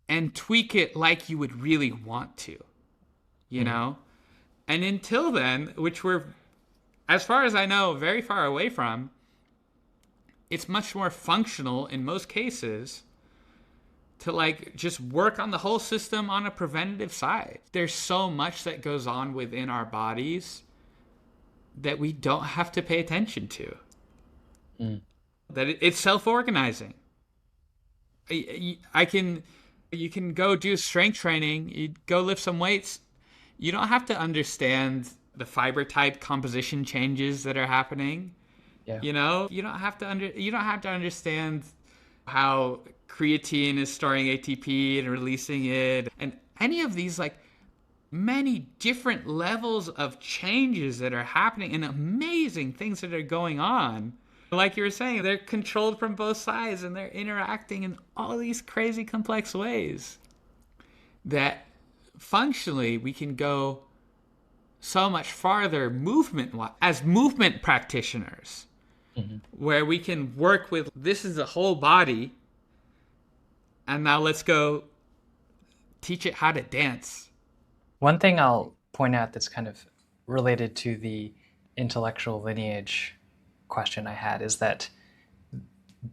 and tweak it like you would really want to, you Mm-hmm. know? And until then, which we're, as far as I know, very far away from, it's much more functional in most cases to like just work on the whole system on a preventative side. There's so much that goes on within our bodies that we don't have to pay attention to. Mm. That it's self-organizing. I can you can go do strength training, you go lift some weights. You don't have to understand the fiber type composition changes that are happening. Yeah. You don't have to understand how creatine is storing ATP and releasing it, and any of these like many different levels of changes that are happening and amazing things that are going on. Like you were saying, they're controlled from both sides and they're interacting in all these crazy complex ways that functionally we can go so much farther movement as movement practitioners, Mm-hmm. where we can work with this is the whole body, and now let's go teach it how to dance. One thing I'll point out that's kind of related to the intellectual lineage question I had is that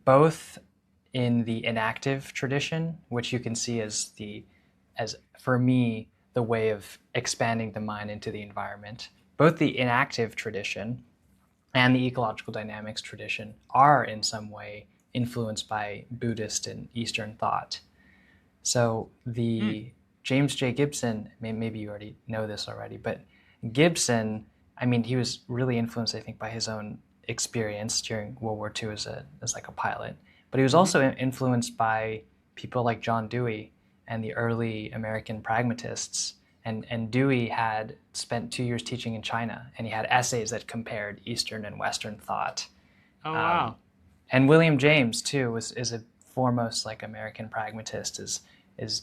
both in the enactive tradition, which you can see as for me, the way of expanding the mind into the environment, both the enactive tradition and the ecological dynamics tradition are in some way influenced by Buddhist and Eastern thought. So Mm. the James J. Gibson, maybe you already know this already, but Gibson, I mean, he was really influenced, I think, by his own experience during World War II as like a pilot. But he was Mm-hmm. also influenced by people like John Dewey and the early American pragmatists. And Dewey had spent 2 years teaching in China, and he had essays that compared Eastern and Western thought. Oh Um, wow. and William James too is a foremost like American pragmatist, is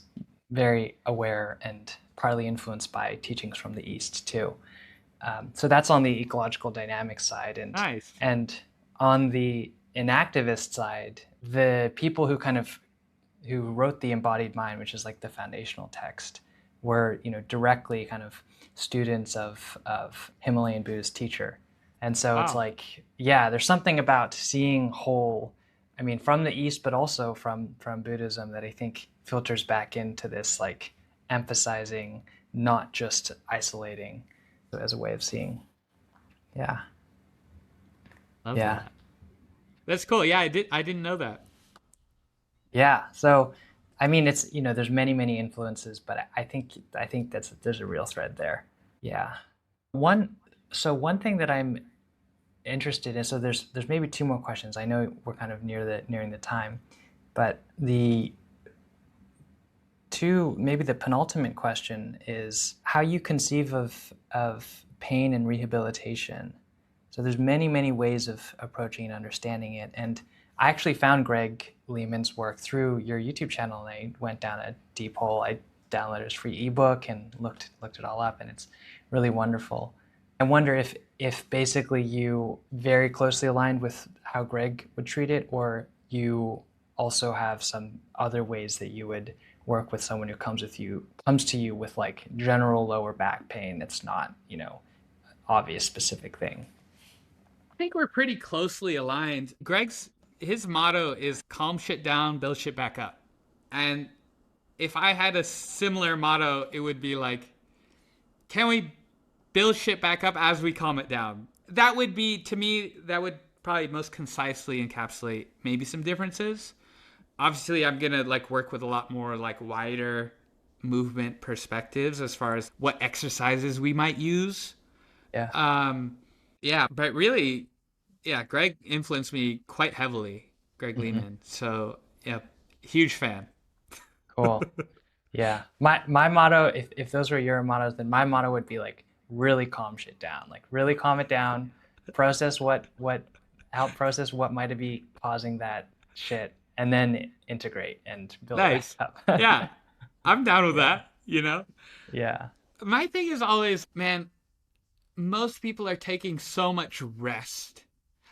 very aware and partly influenced by teachings from the East too. So that's on the ecological dynamics side, Nice. and on the inactivist side, the people who wrote the embodied mind, which is like the foundational text, were directly kind of students of Himalayan Buddhist teacher. And so it's Wow. like, yeah, there's something about seeing whole, I mean, from the East, but also from Buddhism that I think filters back into this like emphasizing, not just isolating as a way of seeing. Yeah. Love Yeah. that. That's cool. Yeah, I didn't know that. Yeah. So, I mean, it's, there's many influences, but I think there's a real thread there. Yeah. One, so one thing that I'm interested in, so there's maybe two more questions. I know we're kind of nearing the time, but the two, maybe the penultimate question is how you conceive of pain and rehabilitation. So there's many ways of approaching and understanding it. And I actually found Greg Lehman's work through your YouTube channel, and I went down a deep hole. I downloaded his free ebook and looked it all up, and it's really wonderful. I wonder if basically you very closely aligned with how Greg would treat it, or you also have some other ways that you would work with someone who comes to you with like general lower back pain that's not, obvious specific thing. I think we're pretty closely aligned. His motto is calm shit down, build shit back up. And if I had a similar motto, it would be like, can we build shit back up as we calm it down? That would be, to me, that would probably most concisely encapsulate maybe some differences. Obviously, I'm going to like work with a lot more like wider movement perspectives as far as what exercises we might use. Yeah. Yeah, but really, yeah, Greg influenced me quite heavily, Greg Mm-hmm. Lehman. So, yeah, huge fan. Cool. Yeah. My motto, if those were your mottos, then my motto would be like really calm shit down. Like really calm it down, process what help process what might be causing that shit, and then integrate and build it back Nice. up. Yeah, I'm down with Yeah. that, you know? Yeah. My thing is always, man, most people are taking so much rest.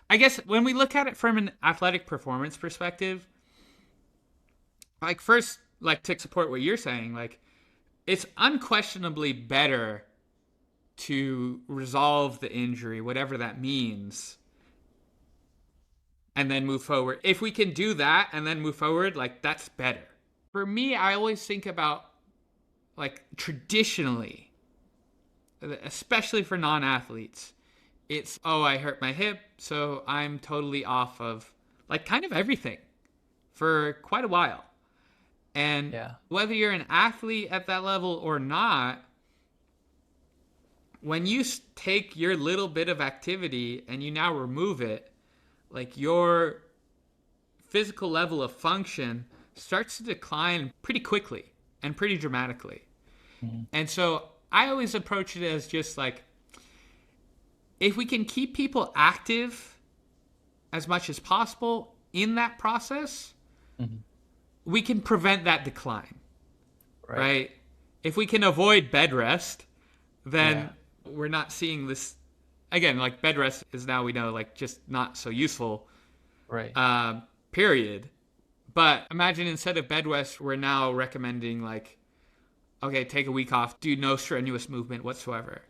I guess when we look at it from an athletic performance perspective, like first, like to support what you're saying, like it's unquestionably better to resolve the injury, whatever that means, and then move forward. If we can do that and then move forward, like that's better. For me, I always think about like traditionally, especially for non-athletes, it's I hurt my hip, so I'm totally off of like kind of everything for quite a while. And Yeah. whether you're an athlete at that level or not, when you take your little bit of activity and you now remove it, like your physical level of function starts to decline pretty quickly and pretty dramatically. Mm-hmm. And so I always approach it as just like, if we can keep people active as much as possible in that process, Mm-hmm. we can prevent that decline, Right. right? If we can avoid bed rest, Yeah. then we're not seeing this. Again, like bed rest is now we know like just not so useful, Right. period. But imagine instead of bed rest, we're now recommending like, okay, take a week off, do no strenuous movement whatsoever.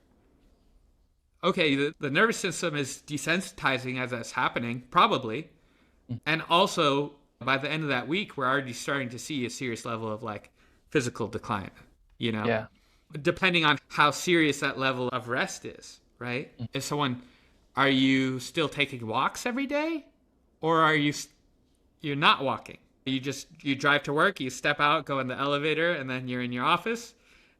Okay, the nervous system is desensitizing as that's happening, probably. And also, by the end of that week, we're already starting to see a serious level of like physical decline, you know, Yeah. depending on how serious that level of rest is, right? If someone, are you still taking walks every day, or you're not walking? You drive to work, you step out, go in the elevator, and then you're in your office,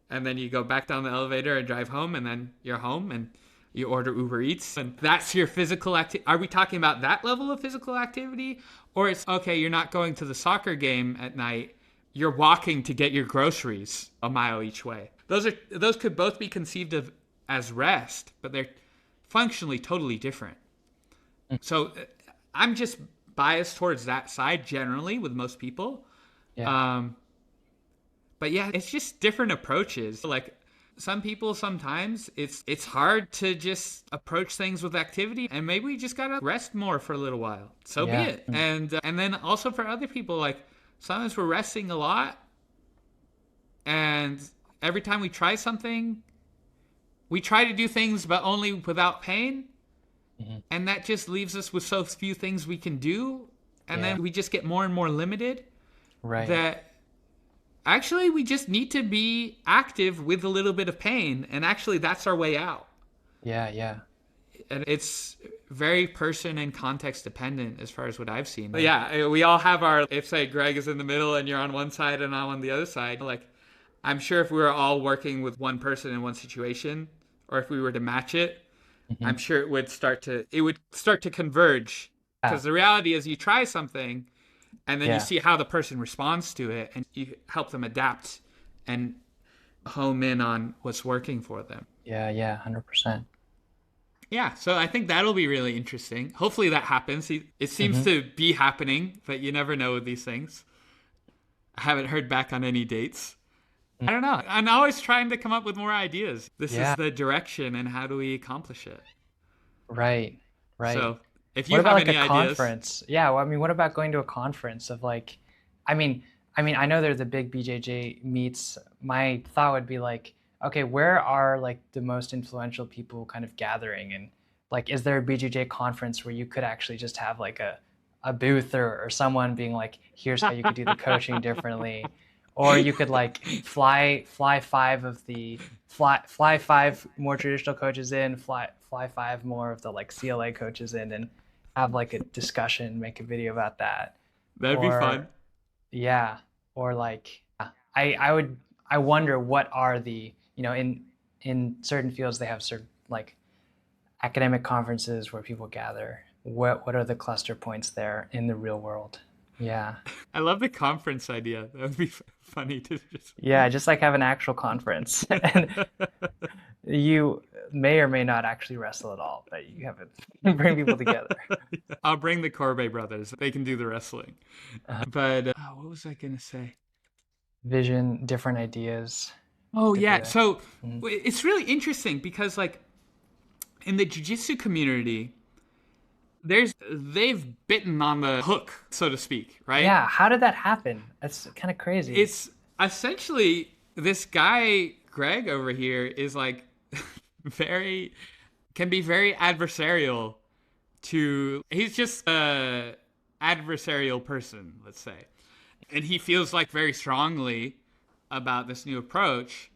and then you go back down the elevator and drive home, and then you're home and you order Uber Eats, and that's your physical activity. Are we talking about that level of physical activity, or it's okay, you're not going to the soccer game at night, you're walking to get your groceries a mile each way? Those could both be conceived of as rest, but they're functionally totally different. So I'm just biased towards that side generally with most people. Yeah. Um, but yeah, it's just different approaches. Like some people, sometimes it's hard to just approach things with activity, and maybe we just gotta rest more for a little while. So be Yeah. it. And then also for other people, like sometimes we're resting a lot, and every time we try something, we try to do things but only without pain, Mm-hmm. and that just leaves us with so few things we can do, and Yeah. then we just get more and more limited. Right. That actually we just need to be active with a little bit of pain, and actually that's our way out. Yeah. Yeah. And it's very person and context dependent as far as what I've seen. But yeah, we all have our, if say Greg is in the middle and you're on one side and I'm on the other side, like I'm sure if we were all working with one person in one situation, or if we were to match it, Mm-hmm. I'm sure it would start to converge. Ah, Because the reality is you try something and then you yeah. see how the person responds to it, and you help them adapt and home in on what's working for them. Yeah. Yeah. 100%. Yeah, so I think that'll be really interesting. Hopefully that happens. It seems Mm-hmm. to be happening, but you never know with these things. I haven't heard back on any dates. I don't know. I'm always trying to come up with more ideas. This is Yeah. the direction, and how do we accomplish it? Right. Right. So if What you about have like a any ideas, conference? Yeah, well, I mean, what about going to a conference of like, I mean, I know there's the big BJJ meets. My thought would be like, okay, where are like the most influential people kind of gathering, and like, is there a BJJ conference where you could actually just have like a booth or someone being like, here's how you could do the coaching differently, or you could like fly five more traditional coaches in, fly five more of the like CLA coaches in, and have like a discussion, make a video about that. that'd be fun. Or yeah, or like I wonder what are the, in certain fields they have certain like academic conferences where people gather. What are the cluster points there in the real world? Yeah. I love the conference idea. That would be funny to just. Yeah, just like have an actual conference. And you may or may not actually wrestle at all, but you have it bring people together. I'll bring the Corbet brothers. They can do the wrestling. But what was I gonna say? Vision, different ideas. Oh Could be yeah. a So mhm. it's really interesting because like in the jiu-jitsu community, they've bitten on the hook, so to speak, right? Yeah, how did that happen? That's kind of crazy. It's essentially this guy Greg over here is like very can be very adversarial to he's just a adversarial person, let's say. And he feels like very strongly about this new approach.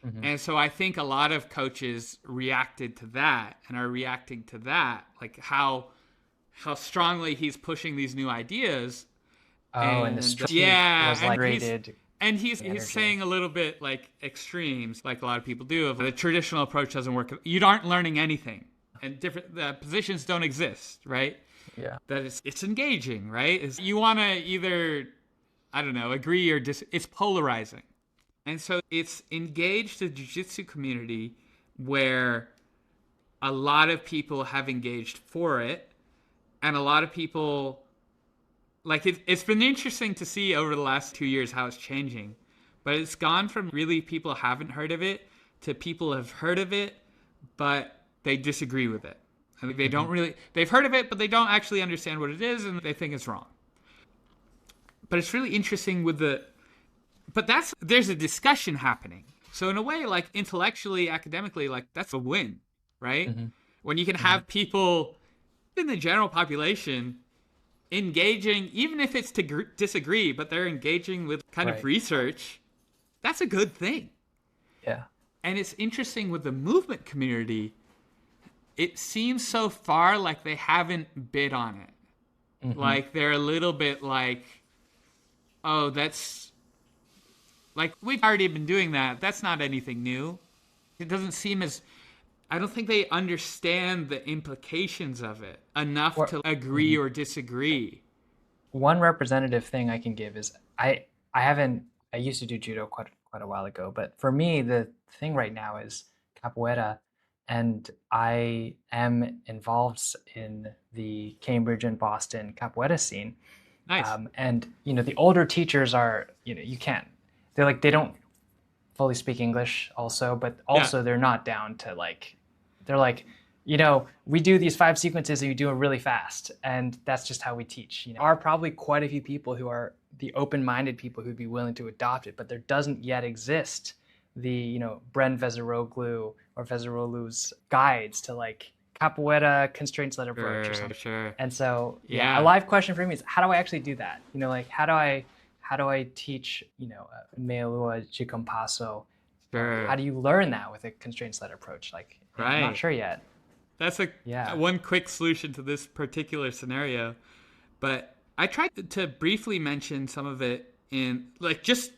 Hmm. And so I think a lot of coaches reacted to that and are reacting to that, like how strongly he's pushing these new ideas. Oh, and the And streak yeah, was and like rated he's energy. saying a little bit like extremes, like a lot of people do. Of the traditional approach doesn't work. You aren't learning anything, and different the positions don't exist, right? Yeah. That it's engaging, right? Is you want to either I don't know agree or it's polarizing, and so it's engaged the jiu-jitsu community where a lot of people have engaged for it, and a lot of people like it's been interesting to see over the last 2 years how it's changing, but it's gone from really people haven't heard of it to people have heard of it but they disagree with it. I think they don't Hmm. really they've heard of it but they don't actually understand what it is and they think it's wrong. But it's really interesting with the but that's there's a discussion happening, so in a way like intellectually academically like that's a win, right? Hmm. When you can Hmm. have people in the general population engaging, even if it's to disagree, but they're engaging with kind of Right. research, that's a good thing. Yeah. And it's interesting with the movement community, it seems so far like they haven't bid on it. Hmm. Like they're a little bit like, oh, that's like we've already been doing that. That's not anything new. It doesn't seem as I don't think they understand the implications of it enough Or to agree mhm. or disagree. One representative thing I can give is I haven't I used to do judo quite a while ago, but for me the thing right now is capoeira, and I am involved in the Cambridge and Boston capoeira scene. Nice. And the older teachers are, you can't, they're like, they don't fully speak English also, but Yeah. also they're not down to like, they're like, we do these 5 sequences and you do it really fast. And that's just how we teach. There are probably quite a few people who are the open-minded people who'd be willing to adopt it, but there doesn't yet exist the, Bren Veziroglu or Veziroglu's guides to like capoeira constraints-led approach or Sure, something. sure. And so, yeah, a Yeah, live question for me is how do I actually do that? Like how do I teach, Meilua Jikompaso, or how sure. do you learn that with a constraints-led approach? Like, I'm not Right. sure yet. That's a Yeah. one quick solution to this particular scenario. But I tried to briefly mention some of it in like just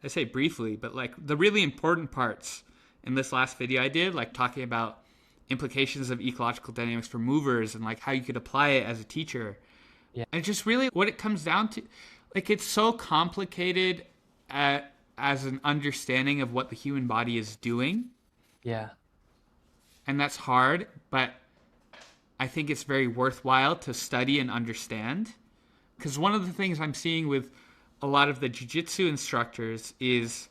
I say briefly, but like the really important parts in this last video I did, like talking about implications of ecological dynamics for movers and like how you could apply it as a teacher. Yeah. And just really what it comes down to, like it's so complicated as an understanding of what the human body is doing, Yeah. and that's hard, but I think it's very worthwhile to study and understand. Because one of the things I'm seeing with a lot of the jiu-jitsu instructors is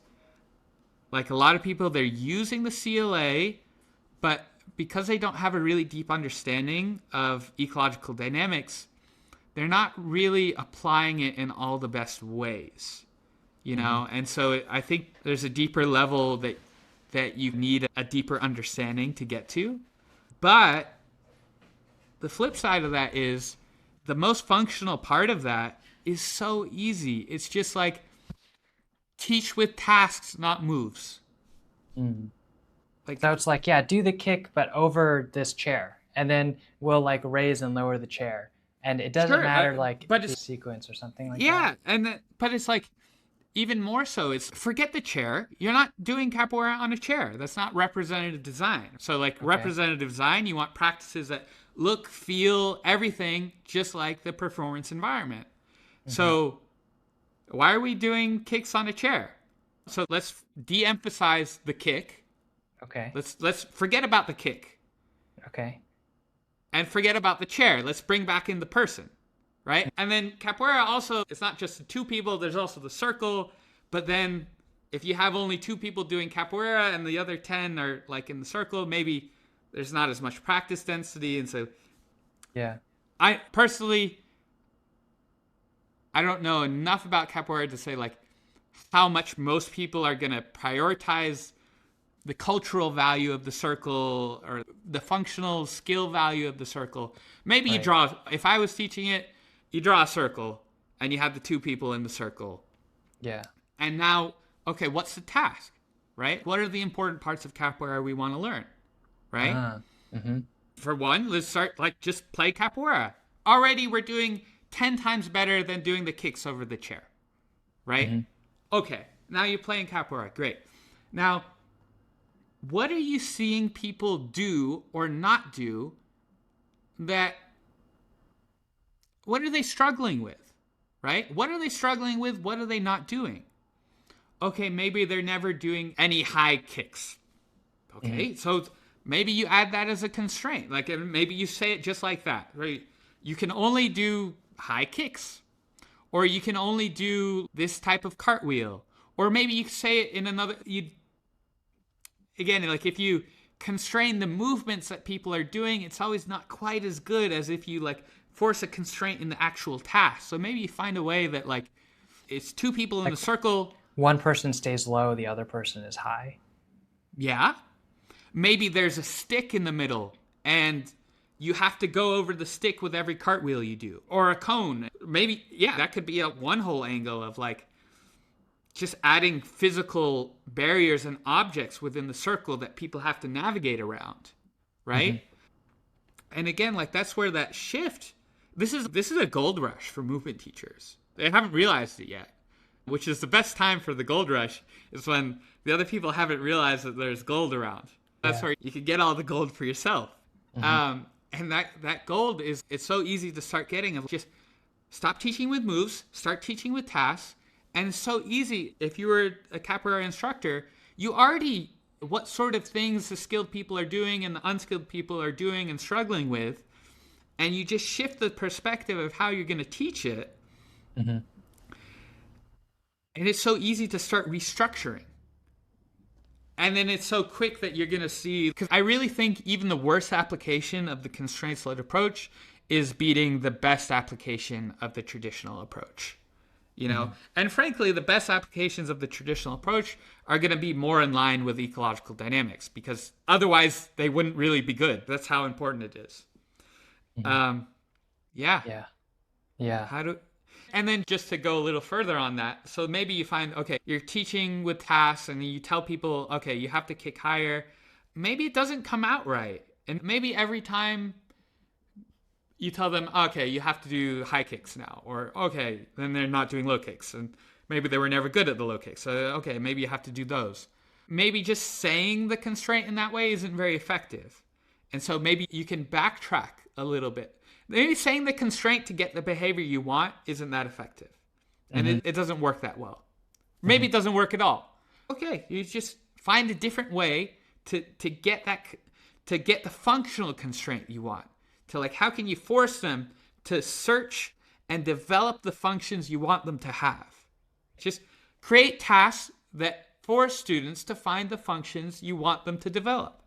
Like a lot of people, they're using the CLA, but because they don't have a really deep understanding of ecological dynamics, they're not really applying it in all the best ways, you know? And so I think there's a deeper level that you need a deeper understanding to get to. But the flip side of that is the most functional part of that is so easy. It's just like teach with tasks, not moves. Like, So it's like, yeah, do the kick, but over this chair. And then we'll like raise and lower the chair. And it doesn't sure, matter like but the it's, sequence or something like that. yeah, but it's like even more so. It's forget the chair. You're not doing capoeira on a chair. That's not representative design. So like representative design, you want practices that look, feel, everything just like the performance environment. So why are we doing kicks on a chair? So let's de-emphasize the kick. Okay. Let's forget about the kick. Okay. And forget about the chair. Let's bring back in the person, right? And then capoeira also, it's not just the two people, there's also the circle. But then if you have only two people doing capoeira and the other 10 are like in the circle, maybe there's not as much practice density. And so Yeah. I personally, I don't know enough about capoeira to say like how much most people are going to prioritize the cultural value of the circle or the functional skill value of the circle. Maybe you draw, if I was teaching it, you draw a circle and you have the two people in the circle. Yeah. And now, okay, what's the task, right? What are the important parts of capoeira we want to learn, right? For one, let's start like just play capoeira. Already we're doing 10 times better than doing the kicks over the chair, right? Okay, now you're playing capoeira, great. Now, what are you seeing people do or not do that, what are they struggling with, right? What are they struggling with? What are they not doing? Okay, maybe they're never doing any high kicks. Okay, so maybe you add that as a constraint. Like maybe you say it just like that, right? You can only do high kicks, or you can only do this type of cartwheel, or maybe you say it in another, again, like if you constrain the movements that people are doing, it's always not quite as good as if you like force a constraint in the actual task. So maybe you find a way that like it's two people in a circle. One person stays low, the other person is high. Yeah. Maybe there's a stick in the middle and you have to go over the stick with every cartwheel you do, or a cone. Maybe, yeah, that could be a one whole angle of like just adding physical barriers and objects within the circle that people have to navigate around, right? And again, like that's where that shift, this is a gold rush for movement teachers. They haven't realized it yet, which is the best time for the gold rush is when the other people haven't realized that there's gold around. That's where you can get all the gold for yourself. And that gold is, it's so easy to start getting. Just stop teaching with moves, start teaching with tasks. And it's so easy. If you were a capoeira instructor, you already, what sort of things the skilled people are doing and the unskilled people are doing and struggling with. And you just shift the perspective of how you're going to teach it. And it's so easy to start restructuring. And then it's so quick that you're going to see, because I really think even the worst application of the constraints-led approach is beating the best application of the traditional approach. You know, and frankly, the best applications of the traditional approach are going to be more in line with ecological dynamics, because otherwise they wouldn't really be good. That's how important it is. Yeah. And then just to go a little further on that, so maybe you find, okay, you're teaching with tasks and you tell people, okay, you have to kick higher. Maybe it doesn't come out right. And maybe every time you tell them, okay, you have to do high kicks now, or okay, then they're not doing low kicks, and maybe they were never good at the low kicks. So okay, maybe you have to do those. Maybe just saying the constraint in that way isn't very effective, and so maybe you can backtrack a little bit. Maybe saying the constraint to get the behavior you want isn't that effective, and it doesn't work that well. Maybe it doesn't work at all. Okay, you just find a different way to get the functional constraint you want. To like, how can you force them to search and develop the functions you want them to have? Just create tasks that for students to find the functions you want them to develop.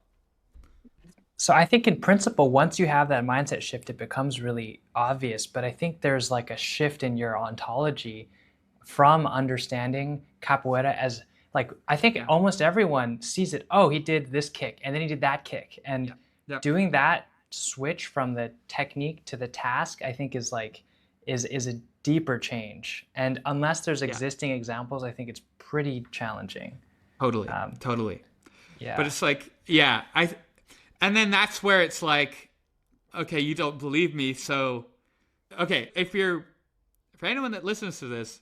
So I think in principle, once you have that mindset shift, it becomes really obvious. But I think there's like a shift in your ontology from understanding capoeira as like, I think almost everyone sees it. Oh, he did this kick and then he did that kick. And doing that switch from the technique to the task, I think is like, is a deeper change. And unless there's existing examples, I think it's pretty challenging. Totally. Yeah. But it's like, and then that's where it's like, okay, you don't believe me. So, okay, for anyone that listens to this,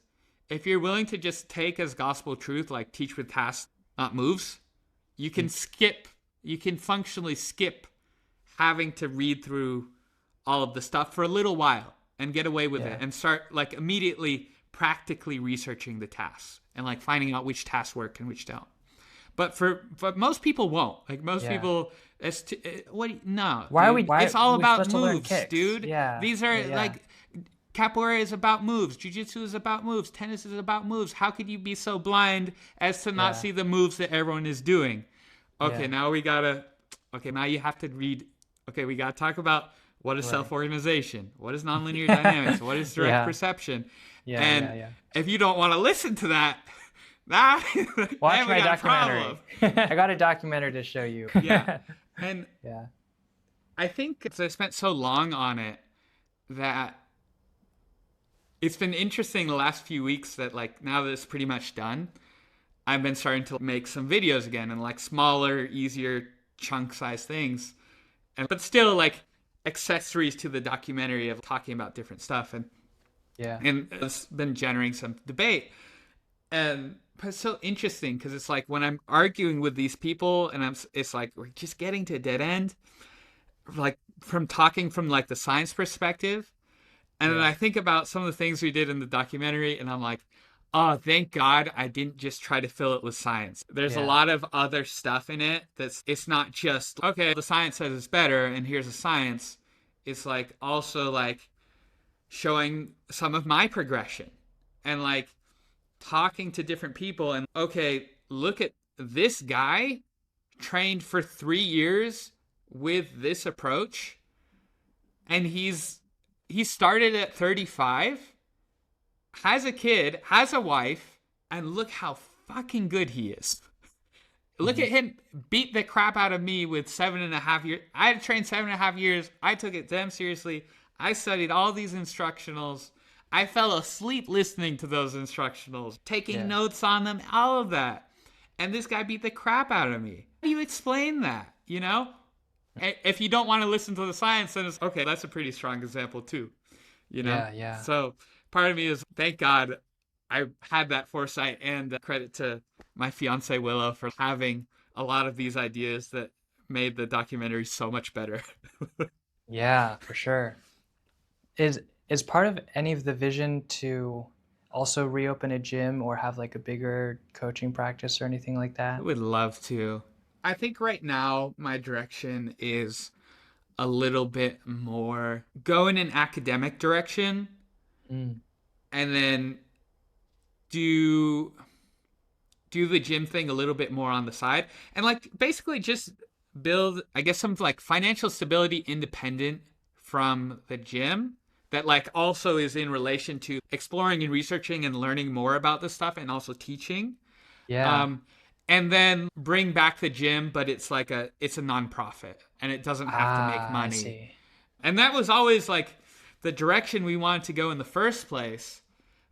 if you're willing to just take as gospel truth, like teach with tasks, not moves, you can functionally skip having to read through all of the stuff for a little while and get away with it and start like immediately practically researching the tasks and like finding out which tasks work and which don't. But most people won't. Like most people, no. Why dude. are we? Why it's all are we about supposed to learn moves, kicks? dude. Yeah. These are like capoeira is about moves. Jiu-jitsu is about moves. Tennis is about moves. How could you be so blind as to not see the moves that everyone is doing? Okay, now we gotta. Okay, now you have to read. Okay, we gotta talk about what is self-organization, what is nonlinear dynamics, what is direct perception, if you don't want to listen to that. Watch my documentary. I got a documentary to show you. And I think because I spent so long on it that it's been interesting the last few weeks that like now that it's pretty much done, I've been starting to make some videos again and like smaller, easier chunk size things, but still like accessories to the documentary of talking about different stuff and it's been generating some debate. But it's so interesting because it's like when I'm arguing with these people and it's like we're just getting to a dead end, like from talking from like the science perspective. And then I think about some of the things we did in the documentary and I'm like, oh, thank God I didn't just try to fill it with science. There's a lot of other stuff in it it's not just, okay, the science says it's better and here's the science. It's like also like showing some of my progression and like talking to different people and okay, look at this guy trained for 3 years with this approach and he started at 35, has a kid, has a wife, and look how fucking good he is. Look at him beat the crap out of me with 7.5 years. I had trained 7.5 years. I took it damn seriously. I studied all these instructionals. I fell asleep listening to those instructionals, taking notes on them, all of that. And this guy beat the crap out of me. How do you explain that, you know? If you don't want to listen to the science, then it's, okay, that's a pretty strong example too, you know? Yeah. So part of me is, thank God I had that foresight and credit to my fiance Willow for having a lot of these ideas that made the documentary so much better. Yeah, for sure. Is part of any of the vision to also reopen a gym or have like a bigger coaching practice or anything like that? I would love to. I think right now my direction is a little bit more go in an academic direction and then do the gym thing a little bit more on the side and like basically just build, I guess, some like financial stability independent from the gym that like also is in relation to exploring and researching and learning more about this stuff and also teaching. And then bring back the gym, but it's a nonprofit and it doesn't have to make money. I see. And that was always like the direction we wanted to go in the first place.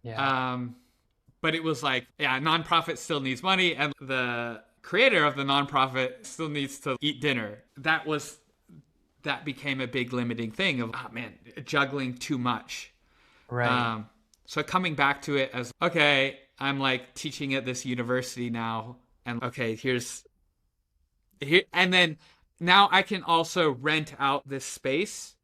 But it was like, nonprofit still needs money and the creator of the nonprofit still needs to eat dinner. That became a big limiting thing of, juggling too much. Right. So coming back to it as, okay, I'm like teaching at this university now. And okay, here, and then now I can also rent out this space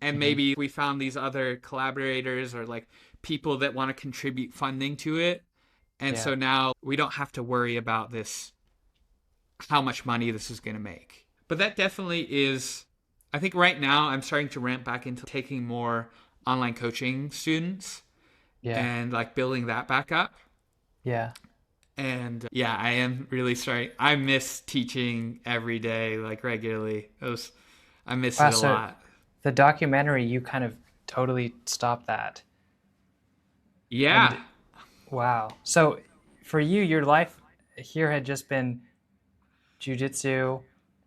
and maybe we found these other collaborators or like people that want to contribute funding to it. And so now we don't have to worry about this, how much money this is going to make. But that definitely is, I think right now I'm starting to ramp back into taking more online coaching students and like building that back up. And yeah, I am really sorry. I miss teaching every day, like regularly. I miss Wow, it a so lot. the documentary, you kind of totally stopped that. Yeah. And wow. So for you, your life here had just been jujitsu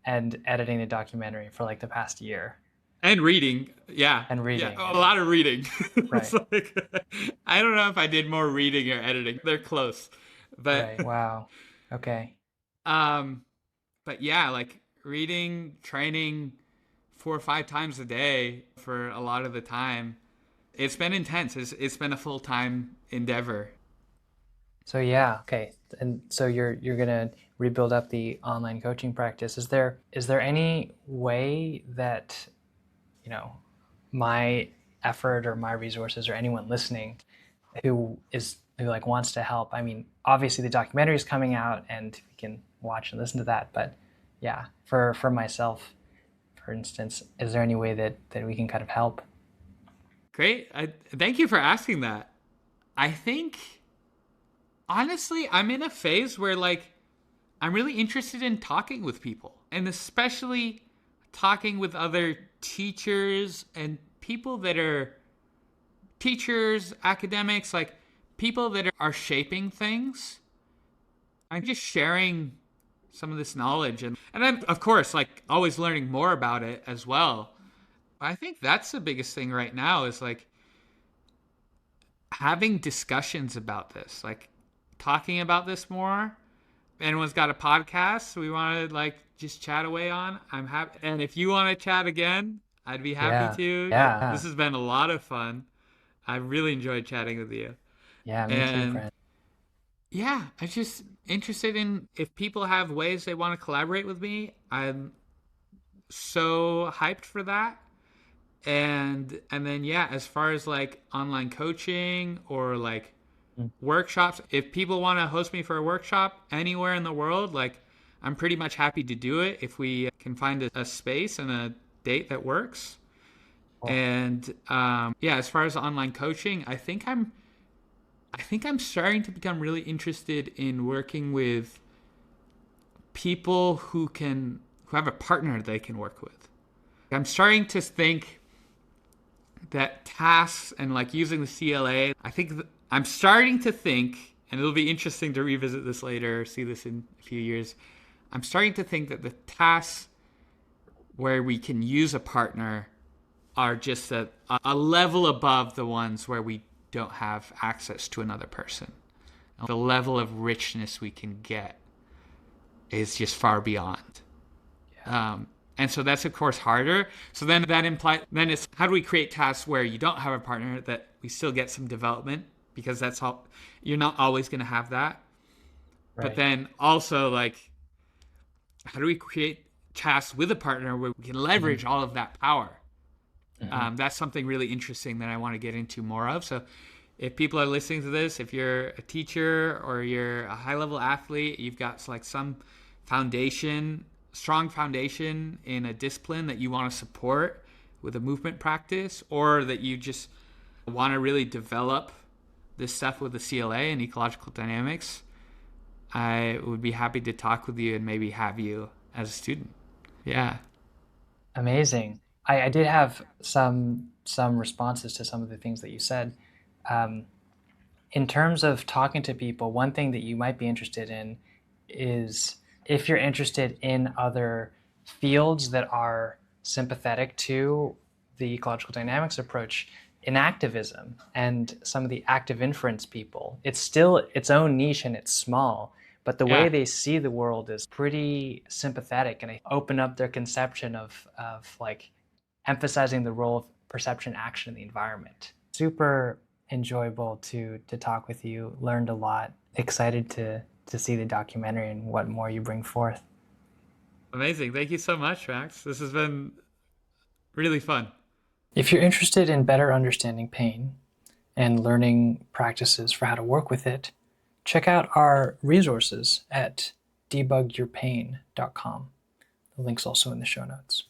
and editing a documentary for like the past year And reading. Yeah. and Yeah. reading. A lot of reading. It's Right. like, I don't know if I did more reading or editing. They're close. But Right. Wow. Okay. um but yeah, like reading, training 4 or 5 times a day for a lot of the time. It's been intense. It's been a full-time endeavor. So yeah, okay. And so you're gonna rebuild up the online coaching practice. Is there any way that, you know, my effort or my resources or anyone listening who like wants to help? I mean, obviously the documentary is coming out and we can watch and listen to that, but yeah, for myself, for instance, is there any way that we can kind of help? Great. Thank you for asking that. I think honestly, I'm in a phase where like I'm really interested in talking with people, and especially talking with other teachers and people that are teachers, academics, like people that are shaping things. I'm just sharing some of this knowledge, and I'm of course like always learning more about it as well. I think that's the biggest thing right now is like having discussions about this, like talking about this more. Anyone's got a podcast we want to like just chat away on, I'm happy. And if you want to chat again, I'd be happy Yeah. to. Yeah. This has been a lot of fun. I really enjoyed chatting with you. Yeah, me too, And Brent. yeah, I'm just interested in if people have ways they want to collaborate with me. I'm so hyped for that. And then yeah, as far as like online coaching or like Mm. workshops, if people want to host me for a workshop anywhere in the world, like I'm pretty much happy to do it if we can find a space and a date that works. Cool. And yeah, as far as online coaching, I think I'm starting to become really interested in working with people who have a partner they can work with. I'm starting to think that tasks and like using the CLA, I'm starting to think, and it'll be interesting to revisit this later, see this in a few years. I'm starting to think that the tasks where we can use a partner are just a level above the ones where we don't have access to another person. The level of richness we can get is just far beyond. Yeah. And so that's of course harder. So then that implies then it's how do we create tasks where you don't have a partner that we still get some development because that's all you're not always going to have that. But Right. then also like how do we create tasks with a partner where we can Mm-hmm. leverage all of that power? Mm-hmm. That's something really interesting that I want to get into more of. So if people are listening to this, if you're a teacher or you're a high level athlete, you've got like some foundation, strong foundation in a discipline that you want to support with a movement practice, or that you just want to really develop this stuff with the CLA and ecological dynamics, I would be happy to talk with you and maybe have you as a student. Yeah. Amazing. I did have some responses to some of the things that you said. Um, in terms of talking to people, one thing that you might be interested in is if you're interested in other fields that are sympathetic to the ecological dynamics approach, Enactivism and some of the active inference people, it's still its own niche and it's small, but the way Yeah. they see the world is pretty sympathetic and they open up their conception of like emphasizing the role of perception action in the environment. Super enjoyable to talk with you. Learned a lot. Excited to see the documentary and what more you bring forth. Amazing. Thank you so much, Max. This has been really fun. If you're interested in better understanding pain and learning practices for how to work with it, check out our resources at debugyourpain.com. The link's also in the show notes.